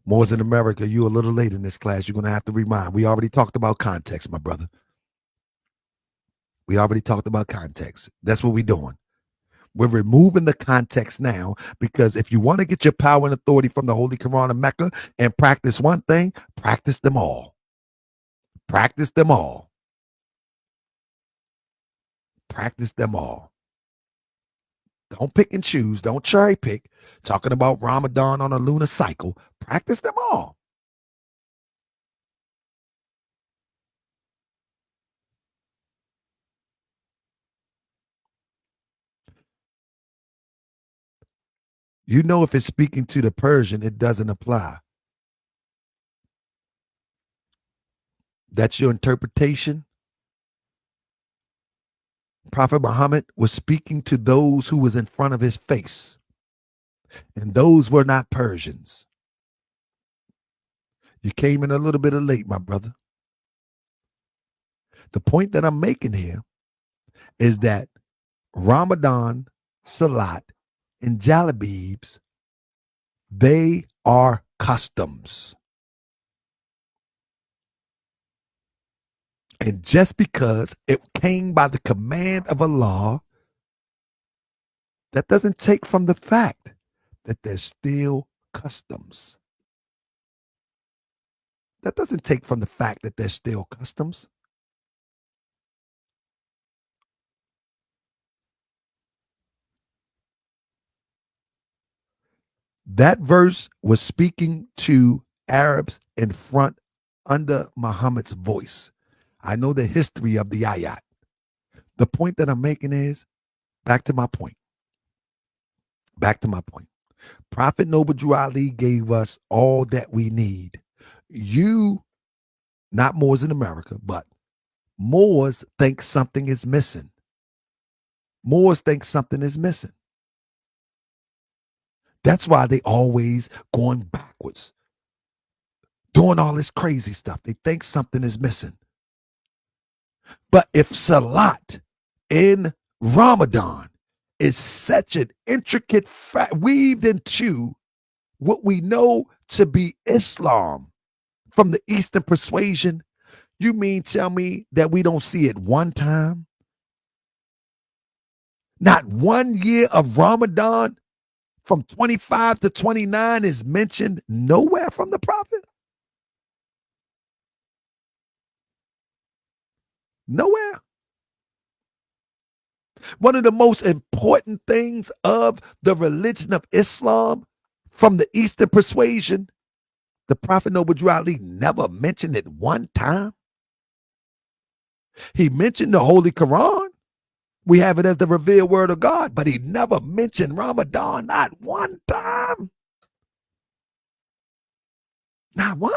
Moors in America, you a little late in this class. You're going to have to remind. We already talked about context, my brother. We already talked about context. That's what we're doing. We're removing the context now, because if you want to get your power and authority from the Holy Quran and Mecca and practice one thing, practice them all. Practice them all. Practice them all. Don't pick and choose. Don't cherry pick. Talking about Ramadan on a lunar cycle. Practice them all. You know, if it's speaking to the Persian, it doesn't apply. That's your interpretation. Prophet Muhammad was speaking to those who was in front of his face, and those were not Persians. You came in a little bit late, my brother. The point that I'm making here is that Ramadan, Salat, and JALABEEBS, they are customs. And just because it came by the command of Allah, that doesn't take from the fact that there's still customs. That doesn't take from the fact that there's still customs. That verse was speaking to Arabs in front under Muhammad's voice. I know the history of the ayat. The point that I'm making is, back to my point. Back to my point. Prophet Noble Drew Ali gave us all that we need. You, not Moors in America, but Moors think something is missing. Moors think something is missing. That's why they always going backwards, doing all this crazy stuff. They think something is missing. But if Salat in Ramadan is such an intricate weaved into what we know to be Islam from the Eastern persuasion, you mean tell me that we don't see it one time? Not 1 year of Ramadan from 25 to 29 is mentioned nowhere from the prophet? Nowhere. One of the most important things of the religion of Islam from the Eastern persuasion, the Prophet Noble Drew Ali never mentioned it one time. He mentioned the Holy Quran. We have it as the revealed word of God, but he never mentioned Ramadan, not one time. Not one.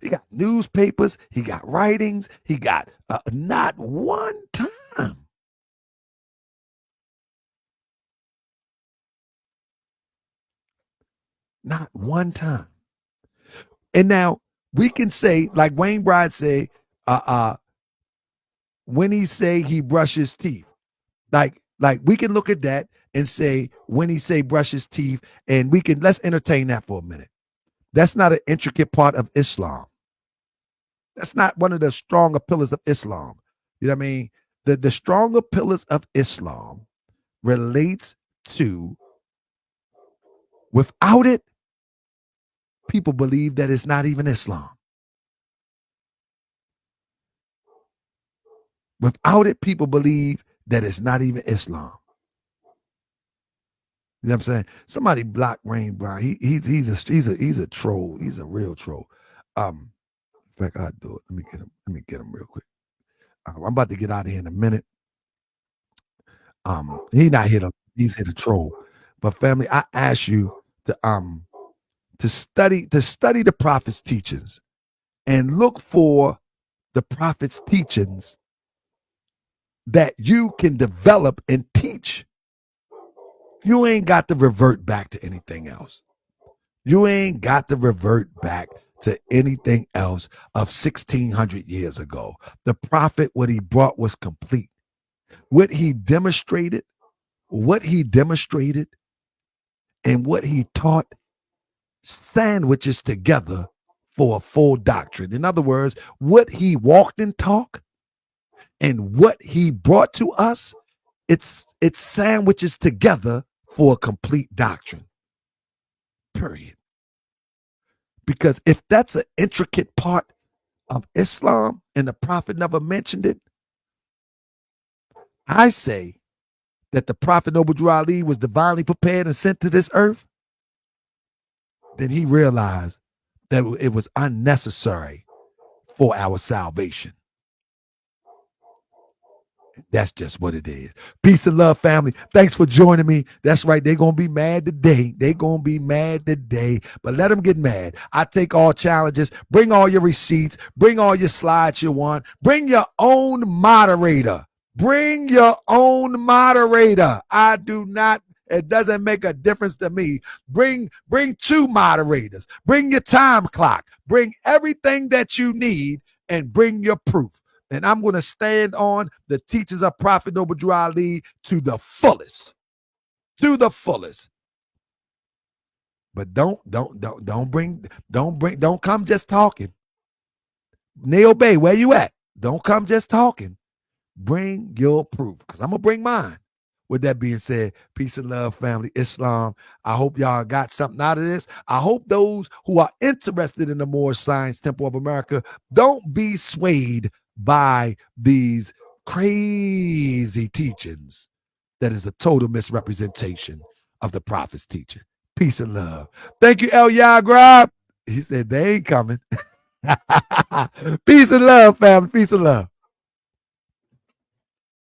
He got newspapers, he got writings, he got not one time. Not one time. And now we can say, like Wayne Bride say, when he say he brushes teeth. Like we can look at that and say when he say brush his teeth, and let's entertain that for a minute. That's not an intricate part of Islam. That's not one of the stronger pillars of Islam. You know what I mean? The stronger pillars of Islam relates to, without it, people believe that it's not even Islam. Without it, people believe that it's not even Islam. You know what I'm saying? Somebody block Rain Brown. He's a troll. He's a real troll. In fact, I'll do it. Let me get him real quick. I'm about to get out of here in a minute. He's not here he's here to troll. But family, I ask you to study the prophet's teachings and look for the prophet's teachings that you can develop and teach. You ain't got to revert back to anything else. You ain't got to revert back to anything else of 1600 years ago. The prophet, what he brought was complete. What he demonstrated, and what he taught sandwiches together for a full doctrine. In other words, what he walked and talked and what he brought to us, it's sandwiches together for a complete doctrine. Period. Because if that's an intricate part of Islam and the prophet never mentioned it, I say that the prophet Noble Drew Ali was divinely prepared and sent to this earth, then he realized that it was unnecessary for our salvation. That's just what it is. Peace and love, family. Thanks for joining me. That's right. They're going to be mad today. But let them get mad. I take all challenges. Bring all your receipts. Bring all your slides you want. Bring your own moderator. I do not. It doesn't make a difference to me. Bring 2 moderators. Bring your time clock. Bring everything that you need and bring your proof. And I'm going to stand on the teachings of Prophet Noble Drew Ali to the fullest. But don't come just talking. Nail Bay, where you at? Don't come just talking. Bring your proof, because I'm going to bring mine. With that being said, peace and love, family, Islam. I hope y'all got something out of this. I hope those who are interested in the Moorish Science Temple of America don't be swayed by these crazy teachings that is a total misrepresentation of the prophet's teaching. Peace and love. Thank you, El Yagrab. He said they ain't coming. Peace and love, family. Peace and love.